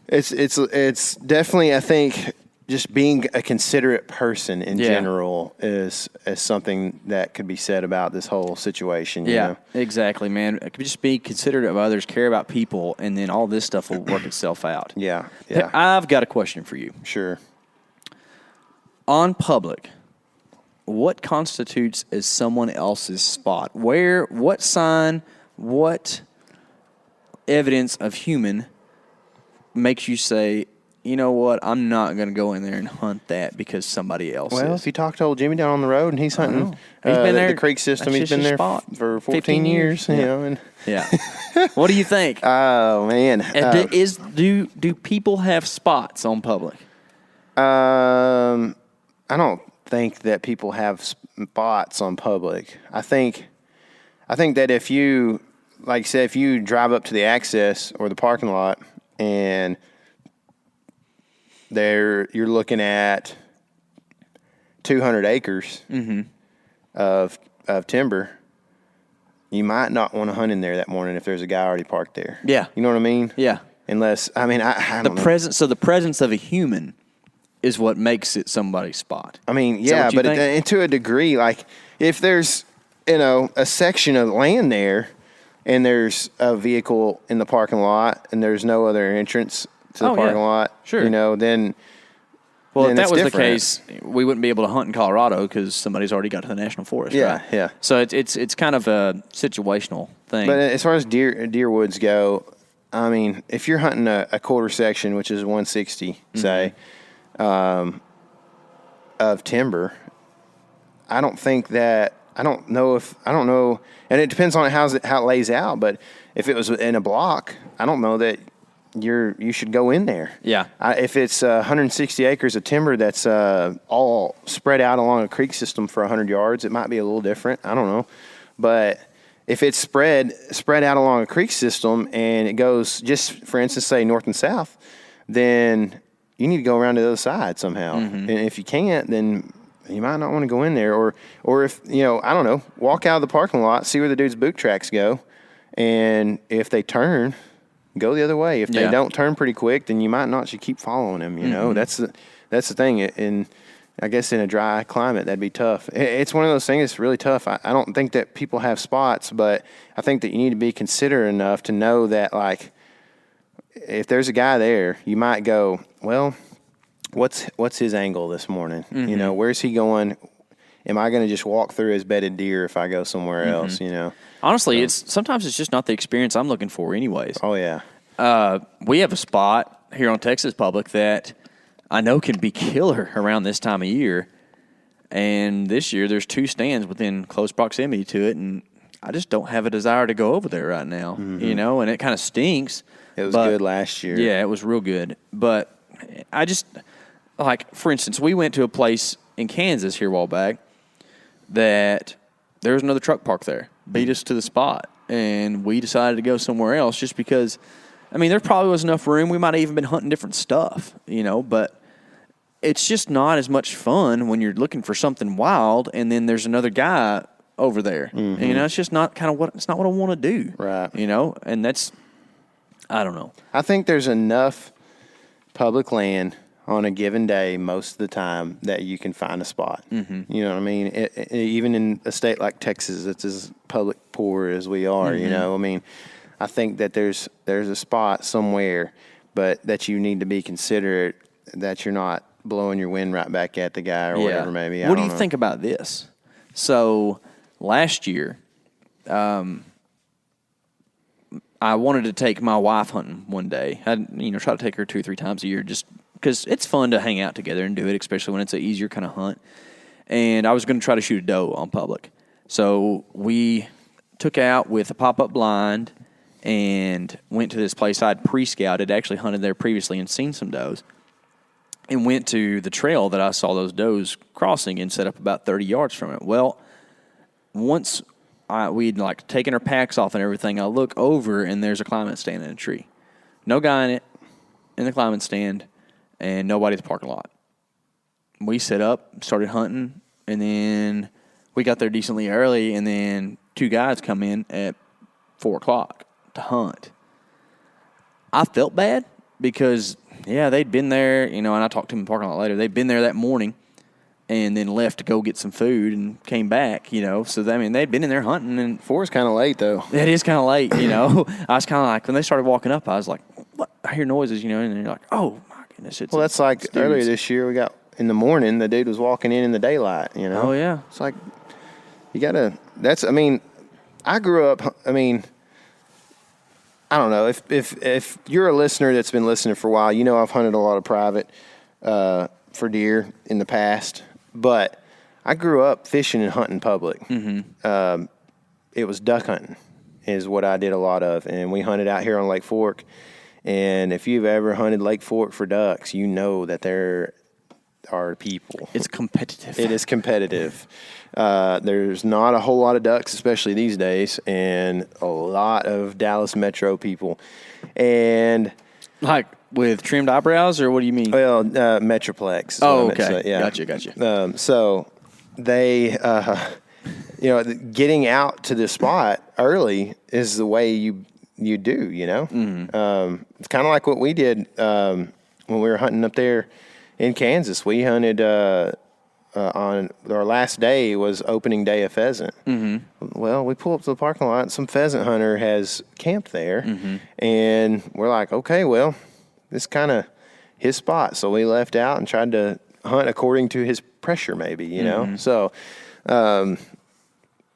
Speaker 2: It's definitely, I think, just being a considerate person in general is something that could be said about this whole situation. You know?
Speaker 3: Exactly, man. It could just be considerate of others, care about people, and then all this stuff will work itself out.
Speaker 2: Yeah.
Speaker 3: I've got a question for you.
Speaker 2: Sure.
Speaker 3: On public, what constitutes as someone else's spot? What sign, what evidence of human makes you say, you know what, I'm not going to go in there and hunt that because somebody else is.
Speaker 2: Well, if you talk to old Jimmy down on the road and he's hunting
Speaker 3: he's been there,
Speaker 2: the creek system,
Speaker 3: that's
Speaker 2: he's
Speaker 3: just
Speaker 2: been
Speaker 3: his
Speaker 2: there
Speaker 3: spot.
Speaker 2: for 14 years. You know, and
Speaker 3: Yeah. What do you think?
Speaker 2: Oh, man.
Speaker 3: Do people have spots on public?
Speaker 2: I don't think that people have spots on public. I think that if you, like you said, if you drive up to the access or the parking lot and you're looking at 200 acres of timber, you might not want to hunt in there that morning if there's a guy already parked there.
Speaker 3: Yeah.
Speaker 2: You know what I mean?
Speaker 3: Yeah.
Speaker 2: Unless, I mean, I don't know.
Speaker 3: The presence of a human is what makes it somebody's spot.
Speaker 2: I mean, yeah, but to a degree, like if there's, a section of land there and there's a vehicle in the parking lot and there's no other entrance to the parking lot,
Speaker 3: sure.
Speaker 2: Then
Speaker 3: well, if that was
Speaker 2: different.
Speaker 3: the case, we wouldn't be able to hunt in Colorado because somebody's already got to the national forest.
Speaker 2: Yeah,
Speaker 3: right?
Speaker 2: yeah.
Speaker 3: So it's kind of a situational thing.
Speaker 2: But as far as deer woods go, I mean, if you're hunting a quarter section, which is 160, say, of timber, I don't know, and it depends on how it lays out. But if it was in a block, I don't know that you should go in there.
Speaker 3: Yeah.
Speaker 2: If it's 160 acres of timber that's all spread out along a creek system for 100 yards, it might be a little different. I don't know, but if it's spread out along a creek system and it goes just, for instance, say north and south, then you need to go around to the other side somehow. And if you can't, then you might not want to go in there. Or if, I don't know, walk out of the parking lot, see where the dude's boot tracks go. And if they turn, go the other way. If they don't turn pretty quick, then you might not should keep following them. You know, that's the thing. And I guess in a dry climate, that'd be tough. It's one of those things that's really tough. I don't think that people have spots, but I think that you need to be considerate enough to know that, like, if there's a guy there, you might go, well, what's his angle this morning? You know, where's he going? Am I going to just walk through his bedded deer if I go somewhere else, you know?
Speaker 3: Honestly, sometimes it's just not the experience I'm looking for anyways.
Speaker 2: Oh, yeah.
Speaker 3: We have a spot here on Texas Public that I know can be killer around this time of year. And this year there's 2 stands within close proximity to it, and I just don't have a desire to go over there right now, you know, and it kind of stinks.
Speaker 2: It was good last year.
Speaker 3: Yeah, it was real good. But I just, like, for instance, we went to a place in Kansas here a while back that there was another truck park there, beat us to the spot, and we decided to go somewhere else just because, I mean, there probably was enough room. We might have even been hunting different stuff, you know, but it's just not as much fun when you're looking for something wild and then there's another guy over there. And, you know, it's just not it's not what I want to do.
Speaker 2: Right.
Speaker 3: You know, and that's, I don't know.
Speaker 2: I think there's enough public land on a given day most of the time that you can find a spot. You know what I mean? Even in a state like Texas that's as public poor as we are, you know, I mean, I think that there's a spot somewhere, but that you need to be considerate that you're not blowing your wind right back at the guy or whatever maybe.
Speaker 3: What do you think about this? So last year, I wanted to take my wife hunting one day. I'd, you know, try to take her 2 or 3 times a year just because it's fun to hang out together and do it, especially when it's an easier kind of hunt. And I was going to try to shoot a doe on public. So we took out with a pop-up blind and went to this place I'd pre-scouted, actually hunted there previously and seen some does, and went to the trail that I saw those does crossing and set up about 30 yards from it. Well, once we'd like taken our packs off and everything, I look over and there's a climbing stand in a tree. No guy in it, in the climbing stand, and nobody at the parking lot. We set up, started hunting, and then we got there decently early, and then 2 guys come in at 4 o'clock to hunt. I felt bad because, yeah, they'd been there, you know, and I talked to them in the parking lot later. They'd been there that morning and then left to go get some food and came back, you know. So, I mean, they'd been in there hunting. And
Speaker 2: 4 is kind of late, though.
Speaker 3: It is kind of late, you know. I was kind of like, when they started walking up, I was like, what? I hear noises, you know, and they're like, oh, my goodness.
Speaker 2: Well, that's like earlier this year, we got in the morning, the dude was walking in the daylight, you know.
Speaker 3: Oh, yeah.
Speaker 2: It's like, you got to, I mean, I grew up, I mean, I don't know. If you're a listener that's been listening for a while, you know I've hunted a lot of private for deer in the past. But I grew up fishing and hunting public. It was duck hunting is what I did a lot of. And we hunted out here on Lake Fork. And if you've ever hunted Lake Fork for ducks, you know that there are people.
Speaker 3: It's competitive.
Speaker 2: It is competitive. There's not a whole lot of ducks, especially these days, and a lot of Dallas Metro people. And
Speaker 3: like with trimmed eyebrows, or what do you mean?
Speaker 2: Well, Metroplex.
Speaker 3: Oh, okay.
Speaker 2: So, yeah.
Speaker 3: Gotcha.
Speaker 2: So they, you know, getting out to the spot early is the way you do, you know? It's kind of like what we did when we were hunting up there in Kansas. We hunted on our last day was opening day of pheasant. Well, we pull up to the parking lot, and some pheasant hunter has camped there, and we're like, okay, well, this is kind of his spot. So we left out and tried to hunt according to his pressure, maybe, you know? So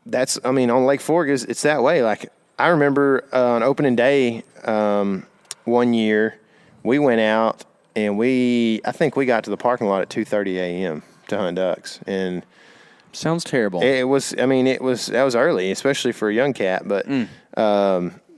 Speaker 2: that's, I mean, on Lake Fork, it's that way. Like, I remember on opening day one year, we went out, and I think we got to the parking lot at 2:30 a.m. to hunt ducks. And
Speaker 3: sounds terrible.
Speaker 2: That was early, especially for a young cat, but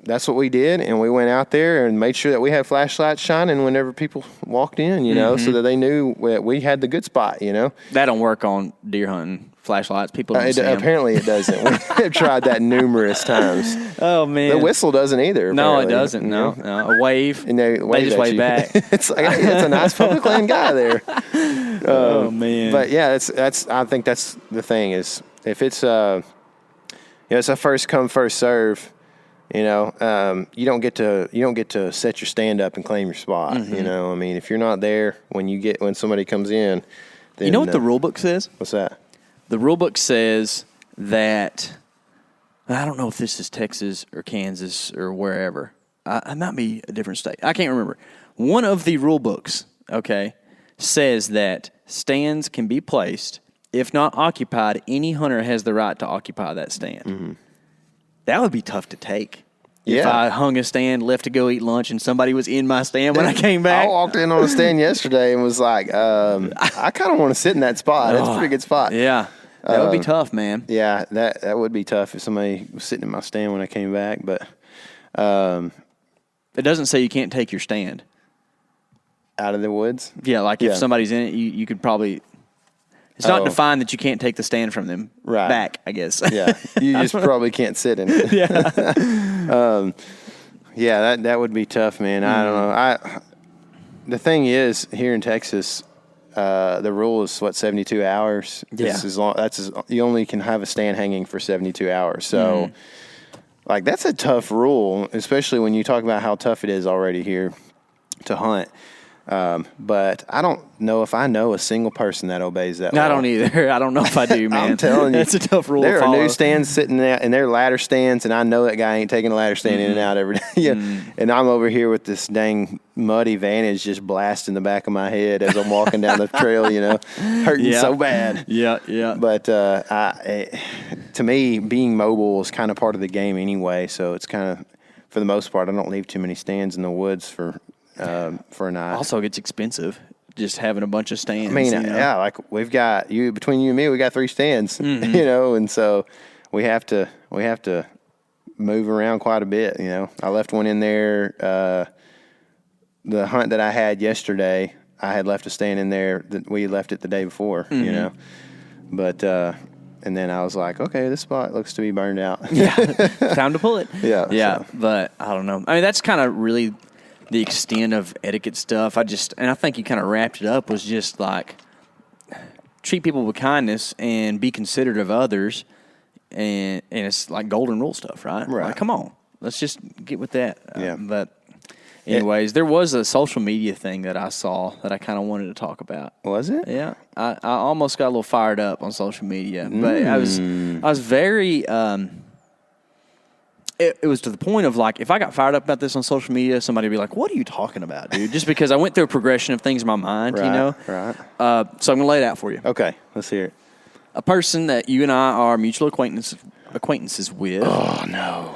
Speaker 2: that's what we did, and we went out there and made sure that we had flashlights shining whenever people walked in, you know, so that they knew that we had the good spot, you know.
Speaker 3: That don't work on deer hunting flashlights. People don't see 'em.
Speaker 2: Apparently it doesn't. We've tried that numerous times.
Speaker 3: Oh, man.
Speaker 2: The whistle doesn't either.
Speaker 3: No, it
Speaker 2: apparently.
Speaker 3: doesn't. No. A wave.
Speaker 2: And they just
Speaker 3: wave back.
Speaker 2: It's like, hey, that's a nice public land guy there.
Speaker 3: Oh, man.
Speaker 2: But yeah, that's. I think that's the thing is if it's it's a first come first serve. You know, you don't get to set your stand up and claim your spot.
Speaker 3: Mm-hmm.
Speaker 2: You know, I mean, if you're not there when somebody comes in, then,
Speaker 3: you know what the rule book says?
Speaker 2: What's that?
Speaker 3: The rule book says that, I don't know if this is Texas or Kansas or wherever. It might be a different state. I can't remember. One of the rule books, okay, says that stands can be placed. If not occupied, any hunter has the right to occupy that stand. Mm-hmm. That would be tough to take. If I hung a stand, left to go eat lunch, and somebody was in my stand when I came back.
Speaker 2: I walked in on a stand yesterday and was like, I kind of want to sit in that spot. It's a pretty good spot.
Speaker 3: Yeah. That would be tough, man.
Speaker 2: Yeah, that would be tough if somebody was sitting in my stand when I came back. But
Speaker 3: it doesn't say you can't take your stand.
Speaker 2: Out of the woods?
Speaker 3: Yeah, like if somebody's in it, you could probably... It's not defined that you can't take the stand from them back, I guess.
Speaker 2: Yeah, you just probably can't sit in it.
Speaker 3: Yeah.
Speaker 2: That would be tough, man. I don't know. The thing is, here in Texas, the rule is 72 hours.
Speaker 3: Yeah.
Speaker 2: You only can have a stand hanging for 72 hours. So, like, that's a tough rule, especially when you talk about how tough it is already here to hunt. But I don't know if I know a single person that obeys that law.
Speaker 3: I don't either. I don't know if I do, man.
Speaker 2: I'm telling you.
Speaker 3: That's a tough rule
Speaker 2: There
Speaker 3: to follow.
Speaker 2: are newsstands sitting there, and they're ladder stands, and I know that guy ain't taking a ladder stand in and out every day. And I'm over here with this dang muddy Vantage just blasting the back of my head as I'm walking down the trail, hurting so bad.
Speaker 3: Yeah.
Speaker 2: But to me, being mobile is kind of part of the game anyway, so it's kind of, for the most part, I don't leave too many stands in the woods for a night.
Speaker 3: Also, it gets expensive just having a bunch of stands.
Speaker 2: I mean, yeah, like we've got between you and me, we got 3 stands, and so we have to move around quite a bit. I left one in there. The hunt that I had yesterday, I had left a stand in there that we left it the day before. But and then I was like, okay, this spot looks to be burned out.
Speaker 3: Time to pull it.
Speaker 2: Yeah.
Speaker 3: So. But I don't know. I mean, that's kind of really the extent of etiquette stuff. I think you kind of wrapped it up, was just like treat people with kindness and be considerate of others, and it's like golden rule stuff, right? Like, come on, let's just get with that. But anyways, there was a social media thing that I saw that I kind of wanted to talk about.
Speaker 2: Was it?
Speaker 3: Yeah, I almost got a little fired up on social media, but I was very. It was to the point of, like, if I got fired up about this on social media, somebody would be like, what are you talking about, dude? Just because I went through a progression of things in my mind,
Speaker 2: Right.
Speaker 3: So I'm going to lay it out for you.
Speaker 2: Okay, let's hear it.
Speaker 3: A person that you and I are mutual acquaintances with.
Speaker 2: Oh, no.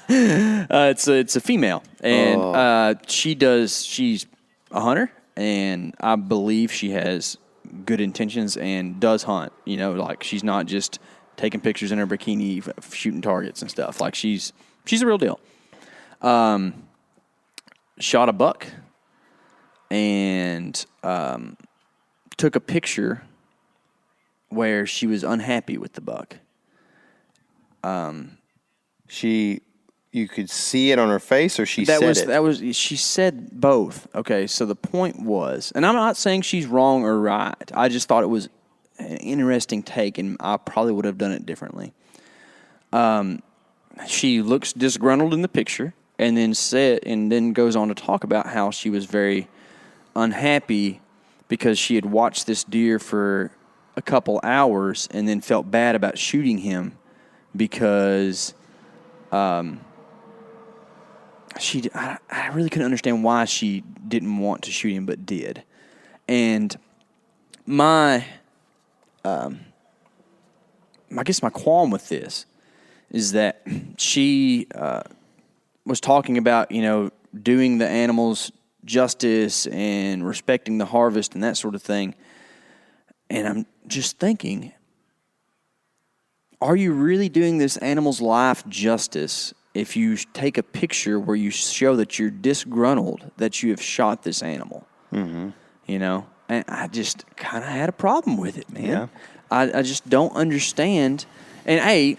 Speaker 3: It's a female, and she's a hunter, and I believe she has good intentions and does hunt. Like, she's not just taking pictures in her bikini, shooting targets and stuff. Like, she's a real deal. Shot a buck and took a picture where she was unhappy with the buck.
Speaker 2: You could see it on her face, or she said it?
Speaker 3: She said both. Okay, so the point was, and I'm not saying she's wrong or right. I just thought it was an interesting take, and I probably would have done it differently. She looks disgruntled in the picture, and then goes on to talk about how she was very unhappy because she had watched this deer for a couple hours and then felt bad about shooting him because I really couldn't understand why she didn't want to shoot him but did. And I guess my qualm with this is that she was talking about, doing the animals justice and respecting the harvest and that sort of thing. And I'm just thinking, are you really doing this animal's life justice if you take a picture where you show that you're disgruntled that you have shot this animal? Mm-hmm. And I just kind of had a problem with it, man.
Speaker 2: Yeah.
Speaker 3: I just don't understand. And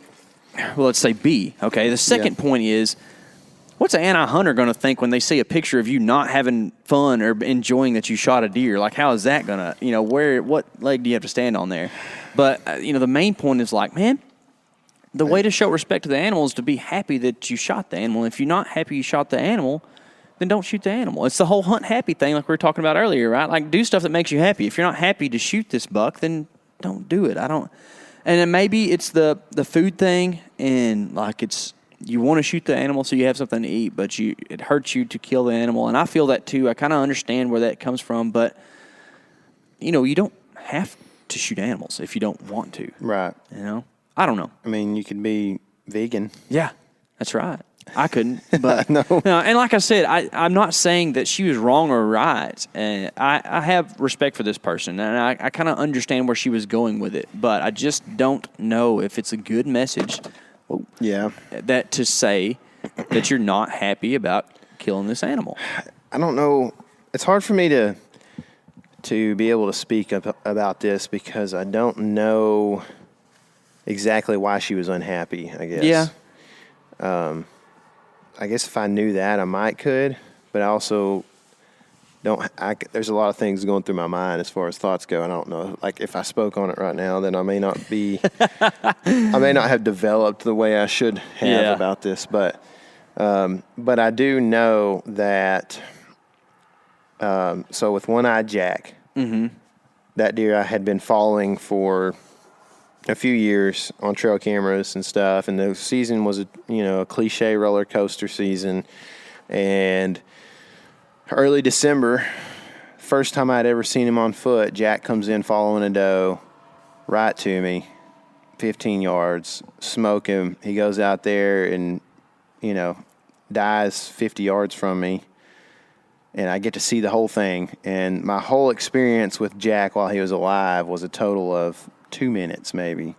Speaker 3: let's say B, okay? The second point is, what's an anti-hunter going to think when they see a picture of you not having fun or enjoying that you shot a deer? Like, how is that going to, what leg do you have to stand on there? But, the main point is, like, man, the way to show respect to the animal is to be happy that you shot the animal. If you're not happy you shot the animal, then don't shoot the animal. It's the whole hunt happy thing like we were talking about earlier, right? Like, do stuff that makes you happy. If you're not happy to shoot this buck, then don't do it. And then maybe it's the food thing, and like you want to shoot the animal so you have something to eat, but it hurts you to kill the animal. And I feel that too. I kind of understand where that comes from, but you don't have to shoot animals if you don't want to.
Speaker 2: Right.
Speaker 3: I don't know.
Speaker 2: I mean, you could be vegan.
Speaker 3: Yeah, that's right. I couldn't, but
Speaker 2: No.
Speaker 3: And like I said, I'm not saying that she was wrong or right, and I have respect for this person, and I kind of understand where she was going with it, but I just don't know if it's a good message.
Speaker 2: Yeah.
Speaker 3: That to say that you're not happy about killing this animal.
Speaker 2: I don't know. It's hard for me to be able to speak about this because I don't know exactly why she was unhappy, I guess.
Speaker 3: Yeah.
Speaker 2: I guess if I knew that, I could, but I also don't. There's a lot of things going through my mind as far as thoughts go. I don't know. Like, if I spoke on it right now, then I may not have developed the way I should have about this. But I do know that. So with One-Eyed Jack, that deer I had been following for a few years on trail cameras and stuff, and the season was a cliche roller coaster season. And early December, first time I'd ever seen him on foot, Jack comes in following a doe right to me, 15 yards, smoke him. He goes out there and dies 50 yards from me, and I get to see the whole thing. And my whole experience with Jack while he was alive was a total of 2 minutes maybe,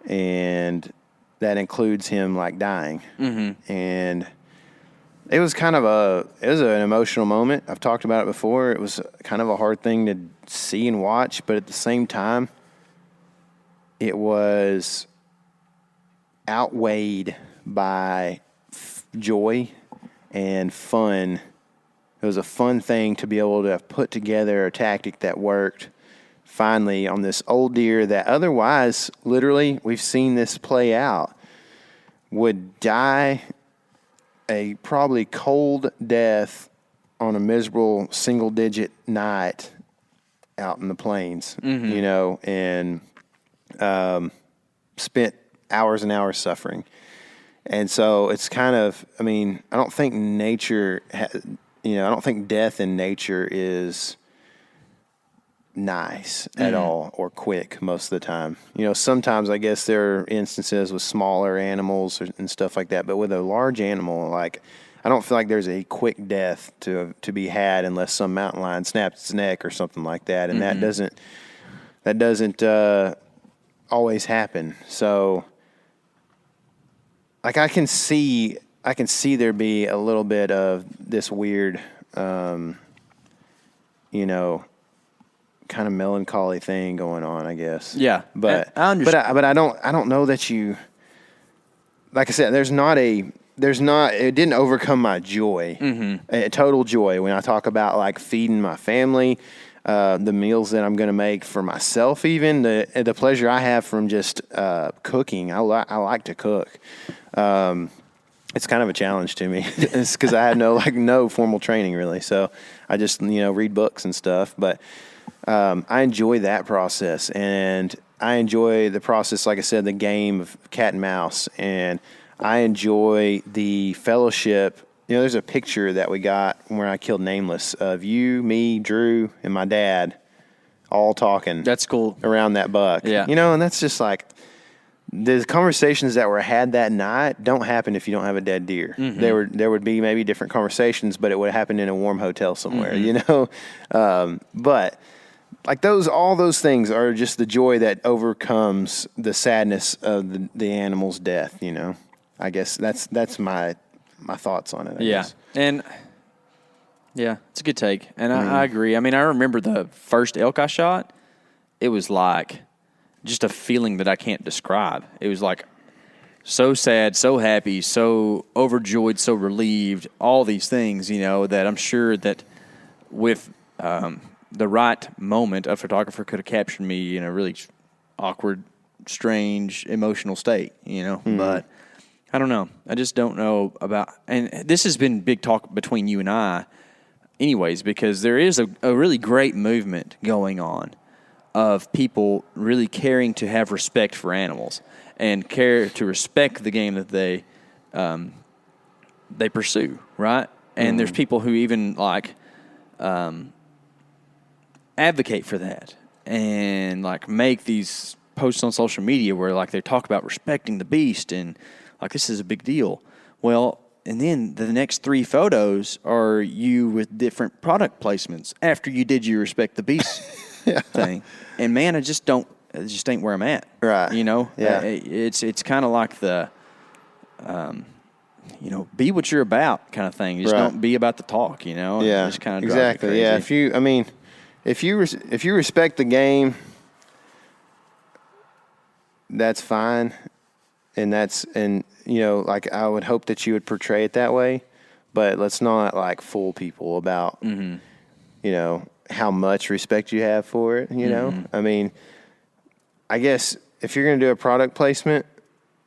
Speaker 2: and that includes him like dying. And it was kind of an emotional moment. I've talked about it before. It was kind of a hard thing to see and watch, but at the same time, it was outweighed by joy and fun. It was a fun thing to be able to have put together a tactic that worked finally on this old deer that otherwise, literally, we've seen this play out, would die a probably cold death on a miserable single-digit night out in the plains, and spent hours and hours suffering. And so it's kind of, I don't think nature, I don't think death in nature is nice at all or quick most of the time. Sometimes I guess there are instances with smaller animals and stuff like that, but with a large animal, like, I don't feel like there's a quick death to be had unless some mountain lion snaps its neck or something like that, and that doesn't always happen. So, like, I can see there be a little bit of this weird, kind of melancholy thing going on, I guess.
Speaker 3: Yeah,
Speaker 2: but
Speaker 3: I understand.
Speaker 2: But I don't know that you. Like I said, it didn't overcome my joy, a total joy when I talk about like feeding my family, the meals that I'm going to make for myself, even the pleasure I have from just cooking. I like to cook. It's kind of a challenge to me. It's because I have no formal training really, so I just read books and stuff, but. I enjoy that process, and I enjoy the process, like I said, the game of cat and mouse, and I enjoy the fellowship. There's a picture that we got where I killed Nameless of you, me, Drew, and my dad all talking.
Speaker 3: That's cool.
Speaker 2: Around that buck.
Speaker 3: Yeah.
Speaker 2: And that's just like the conversations that were had that night don't happen if you don't have a dead deer. There would be maybe different conversations, but it would happen in a warm hotel somewhere, but like all those things are just the joy that overcomes the sadness of the animal's death. I guess that's my thoughts on it. I guess.
Speaker 3: And it's a good take, and I agree. I remember the first elk I shot. It was like just a feeling that I can't describe. It was like so sad, so happy, so overjoyed, so relieved. All these things, that I'm sure that with. The right moment, a photographer could have captured me in a really awkward strange emotional state, but I don't know. I just don't know about, and this has been big talk between you and I anyways, because there is a really great movement going on of people really caring to have respect for animals and care to respect the game that they pursue, right? And there's people who even advocate for that and make these posts on social media where they talk about respecting the beast and this is a big deal. Well, and then the next 3 photos are you with different product placements after you did your respect the beast thing. And man, it just ain't where I'm at.
Speaker 2: Right.
Speaker 3: Yeah. It's kind of like the, be what you're about kind of thing. Just don't be about the talk, Yeah. It just kind of drives me crazy.
Speaker 2: Yeah. If you respect the game, that's fine. And I would hope that you would portray it that way, but let's not fool people about, how much respect you have for it, I guess if you're going to do a product placement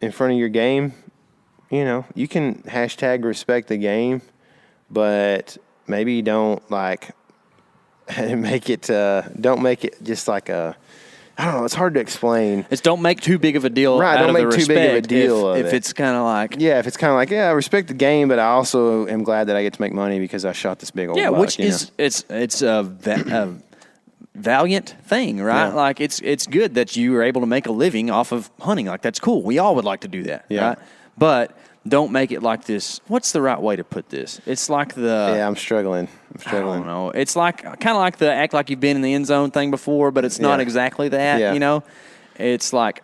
Speaker 2: in front of your game, you can hashtag respect the game, but maybe don't don't make it just I don't know. It's hard to explain.
Speaker 3: It's don't make too big of a deal.
Speaker 2: Right. Don't make too big of a deal
Speaker 3: if it's kind of
Speaker 2: if it's kind of I respect the game, but I also am glad that I get to make money because I shot this big old buck,
Speaker 3: which is it's a valiant thing, right?
Speaker 2: Yeah.
Speaker 3: It's good that you are able to make a living off of hunting. That's cool. We all would like to do that, right? But don't make it like this. What's the right way to put this? It's like the...
Speaker 2: Yeah, I'm struggling.
Speaker 3: I don't know. It's kind of like the act like you've been in the end zone thing before, but it's not exactly that, It's like...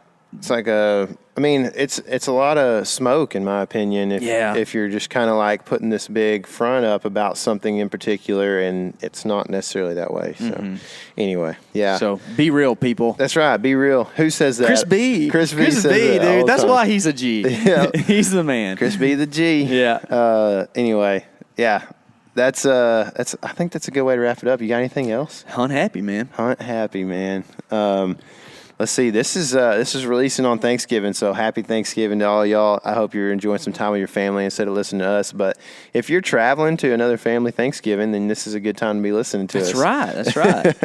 Speaker 2: It's it's a lot of smoke, in my opinion, if you're just kind of putting this big front up about something in particular, and it's not necessarily that way. So, anyway, yeah.
Speaker 3: So, be real, people.
Speaker 2: That's right. Be real. Who says that?
Speaker 3: Chris B.
Speaker 2: Chris B says that
Speaker 3: dude. That's why he's a G.
Speaker 2: Yeah.
Speaker 3: He's the man.
Speaker 2: Chris B. the G.
Speaker 3: Yeah.
Speaker 2: Anyway, yeah. That's I think that's a good way to wrap it up. You got anything else?
Speaker 3: Hunt happy, man.
Speaker 2: Hunt happy, man. Let's see. This is releasing on Thanksgiving, so happy Thanksgiving to all y'all. I hope you're enjoying some time with your family instead of listening to us. But if you're traveling to another family Thanksgiving, then this is a good time to be listening to us.
Speaker 3: That's right.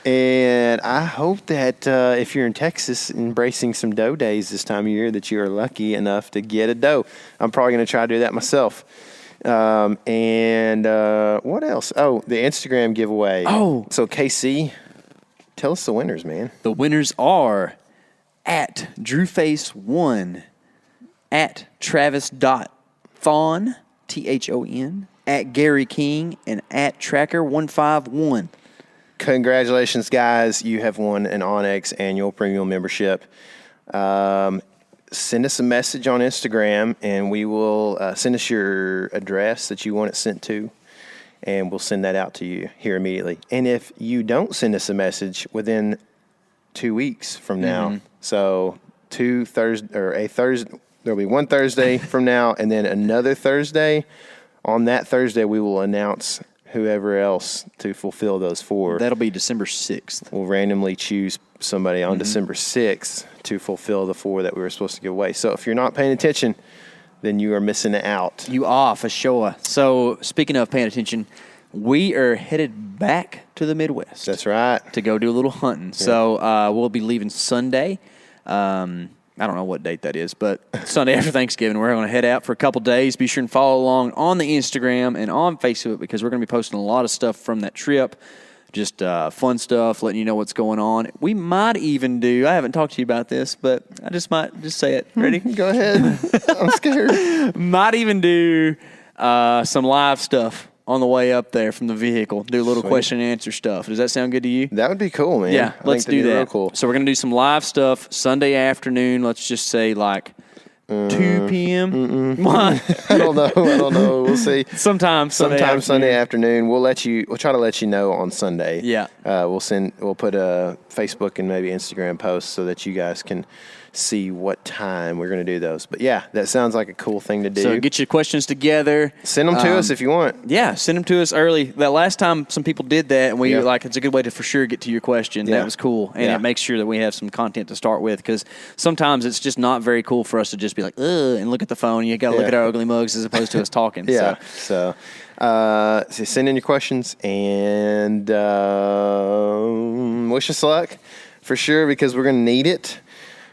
Speaker 2: And I hope that if you're in Texas embracing some doe days this time of year, that you are lucky enough to get a doe. I'm probably going to try to do that myself. And what else? Oh, the Instagram giveaway.
Speaker 3: Oh.
Speaker 2: So KC, tell us the winners, man.
Speaker 3: The winners are at DrewFace1, at Travis.Thon, Thon, at Gary King, and at Tracker151.
Speaker 2: Congratulations, guys. You have won an OnX annual premium membership. Send us a message on Instagram, and we will send us your address that you want it sent to, and we'll send that out to you here immediately. And if you don't send us a message within 2 weeks from now, so there'll be one Thursday from now, and then another Thursday. On that Thursday, we will announce whoever else to fulfill those 4.
Speaker 3: That'll be December 6th.
Speaker 2: We'll randomly choose somebody on December 6th to fulfill the 4 that we were supposed to give away. So if you're not paying attention, then you are missing out.
Speaker 3: You are, for sure. So speaking of paying attention, we are headed back to the Midwest.
Speaker 2: That's right.
Speaker 3: To go do a little hunting. Yeah. So we'll be leaving Sunday. I don't know what date that is, but Sunday after Thanksgiving, we're going to head out for a couple days. Be sure and follow along on the Instagram and on Facebook because we're going to be posting a lot of stuff from that trip. Just fun stuff, letting you know what's going on. We might even do, I haven't talked to you about this, but I just might just say it. Ready?
Speaker 2: Go ahead. I'm scared.
Speaker 3: Might even do some live stuff on the way up there from the vehicle. Do a little question and answer stuff. Does that sound good to you?
Speaker 2: That would be cool, man.
Speaker 3: Yeah, let's do that.
Speaker 2: Real cool.
Speaker 3: So we're going to do some live stuff Sunday afternoon. Let's just say 2 p.m.
Speaker 2: I don't know. We'll see.
Speaker 3: Sometime
Speaker 2: Sunday afternoon. We'll try to let you know on Sunday.
Speaker 3: Yeah.
Speaker 2: We'll put a Facebook and maybe Instagram post so that you guys can see what time we're going to do those. But yeah, that sounds like a cool thing to do.
Speaker 3: So get your questions together.
Speaker 2: Send them to us if you want.
Speaker 3: Yeah, send them to us early. That last time some people did that, and we it's a good way to for sure get to your question.
Speaker 2: Yeah.
Speaker 3: That was cool, and it makes sure that we have some content to start with, because sometimes it's just not very cool for us to just be like, ugh, and look at the phone. You got to look at our ugly mugs as opposed to us talking.
Speaker 2: Yeah. So send in your questions and wish us luck for sure, because we're going to need it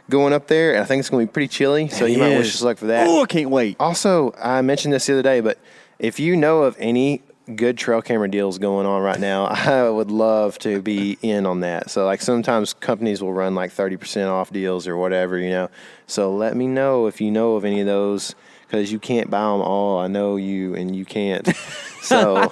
Speaker 2: going up there, and I think it's going to be pretty chilly, so you might wish us luck for that.
Speaker 3: Oh, I can't wait.
Speaker 2: Also, I mentioned this the other day, but if you know of any good trail camera deals going on right now, I would love to be in on that. So, like, sometimes companies will run like 30% off deals or whatever, you know. So let me know if you know of any of those, because you can't buy them all. I know you, and you can't. So,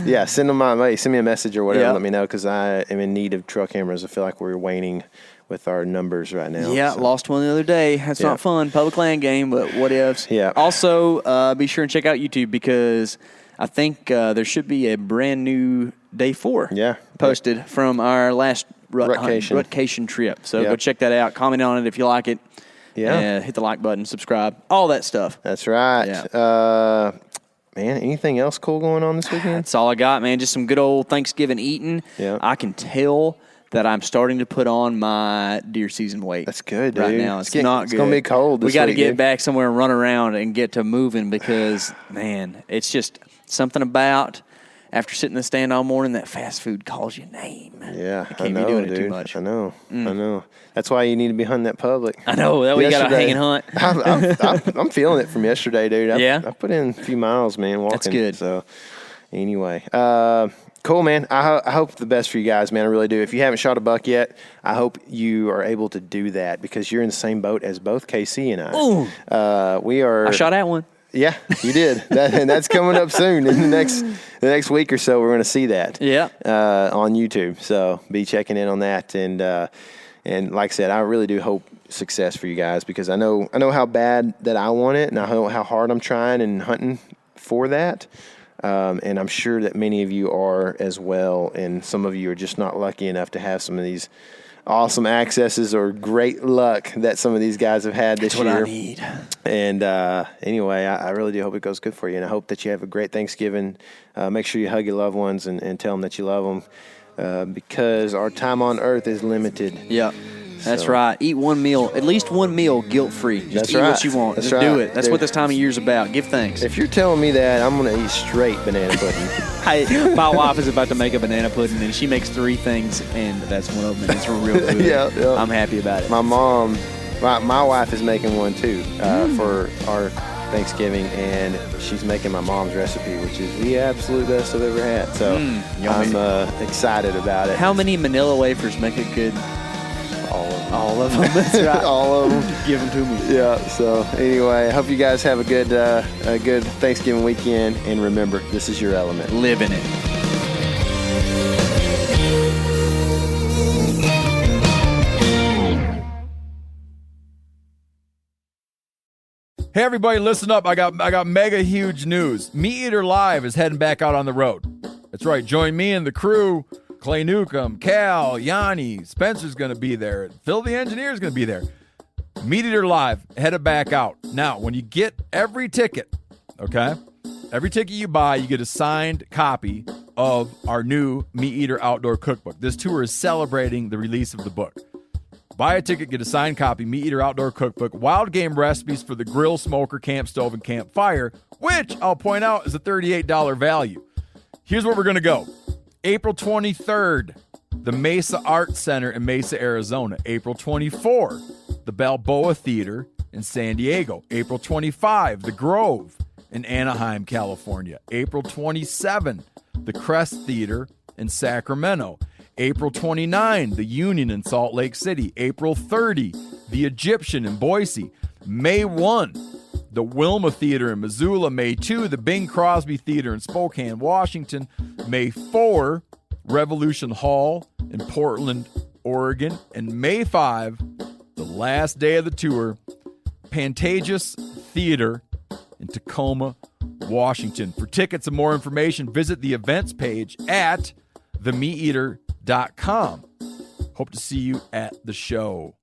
Speaker 2: yeah, send me a message or whatever. Let me know, because I am in need of trail cameras. I feel like we're waning with our numbers right now.
Speaker 3: Yeah,
Speaker 2: so.
Speaker 3: Lost one the other day. That's not fun. Public land game, but what ifs.
Speaker 2: Yeah.
Speaker 3: Also, be sure and check out YouTube, because I think there should be a brand new day 4 posted from our last Rut-Cation trip. So go check that out. Comment on it if you like it. Yeah. Hit the like button, subscribe, all that stuff.
Speaker 2: That's right. Yeah. Man, anything else cool going on this weekend?
Speaker 3: That's all I got, man. Just some good old Thanksgiving eating.
Speaker 2: Yeah.
Speaker 3: I can tell that I'm starting to put on my deer season weight.
Speaker 2: That's good, dude.
Speaker 3: Right now. It's not good.
Speaker 2: It's going to be cold this week.
Speaker 3: We got to get back somewhere and run around and get to moving, because, man, it's just something about after sitting in the stand all morning, that fast food calls your name.
Speaker 2: Yeah,
Speaker 3: I can't be doing it too much.
Speaker 2: I know. That's why you need to be hunting that public.
Speaker 3: I know. That way you got to hang and hunt.
Speaker 2: I'm feeling it from yesterday, dude. I put in a few miles, man, walking.
Speaker 3: That's good.
Speaker 2: So, anyway. Cool, man. I hope the best for you guys, man. I really do. If you haven't shot a buck yet, I hope you are able to do that, because you're in the same boat as both KC and I.
Speaker 3: Ooh.
Speaker 2: We are.
Speaker 3: I shot at one.
Speaker 2: Yeah, you did. And that's coming up soon. In the next week or so, we're going to see that.
Speaker 3: Yeah.
Speaker 2: On YouTube. So be checking in on that. And like I said, I really do hope success for you guys, because I know how bad that I want it, and I know how hard I'm trying and hunting for that. And I'm sure that many of you are as well, and some of you are just not lucky enough to have some of these awesome accesses or great luck that some of these guys have had this year.
Speaker 3: That's what I need.
Speaker 2: And anyway, I really do hope it goes good for you, and I hope that you have a great Thanksgiving. Make sure you hug your loved ones and tell them that you love them, because our time on earth is limited.
Speaker 3: Yeah. That's right. Eat one meal, at least one meal, guilt-free. Just eat what you want. Just do it. That's what this time of year is about. Give thanks.
Speaker 2: If you're telling me that, I'm going to eat straight banana pudding.
Speaker 3: My wife is about to make a banana pudding, and she makes 3 things, and that's one of them, and it's real good.
Speaker 2: Yeah.
Speaker 3: I'm happy about it.
Speaker 2: My mom, my wife is making one too for our Thanksgiving, and she's making my mom's recipe, which is the absolute best I've ever had. So I'm excited about it.
Speaker 3: How many Manila wafers make a good... All of them. That's right.
Speaker 2: All of them.
Speaker 3: Give them to me.
Speaker 2: Yeah. So anyway, I hope you guys have a good Thanksgiving weekend, and remember, this is your element.
Speaker 3: Live in it.
Speaker 1: Hey everybody, listen up. I got mega huge news. Meat Eater Live is heading back out on the road. That's right. Join me and the crew. Clay Newcomb, Cal, Yanni, Spencer's going to be there. Phil the engineer's going to be there. Meat Eater Live, headed back out. Now, when you get every ticket, okay, every ticket you buy, you get a signed copy of our new Meat Eater Outdoor Cookbook. This tour is celebrating the release of the book. Buy a ticket, get a signed copy, Meat Eater Outdoor Cookbook, wild game recipes for the grill, smoker, camp stove, and campfire, which I'll point out is a $38 value. Here's where we're going to go. April 23rd, the Mesa Art Center in Mesa, Arizona. April 24, the Balboa Theater in San Diego. April 25, the Grove in Anaheim, California. April 27, the Crest Theater in Sacramento. April 29, the Union in Salt Lake City. April 30, the Egyptian in Boise. May 1, the Wilma Theater in Missoula. May 2, the Bing Crosby Theater in Spokane, Washington. May 4, Revolution Hall in Portland, Oregon. And May 5, the last day of the tour, Pantages Theater in Tacoma, Washington. For tickets and more information, visit the events page at themeateater.com. Hope to see you at the show.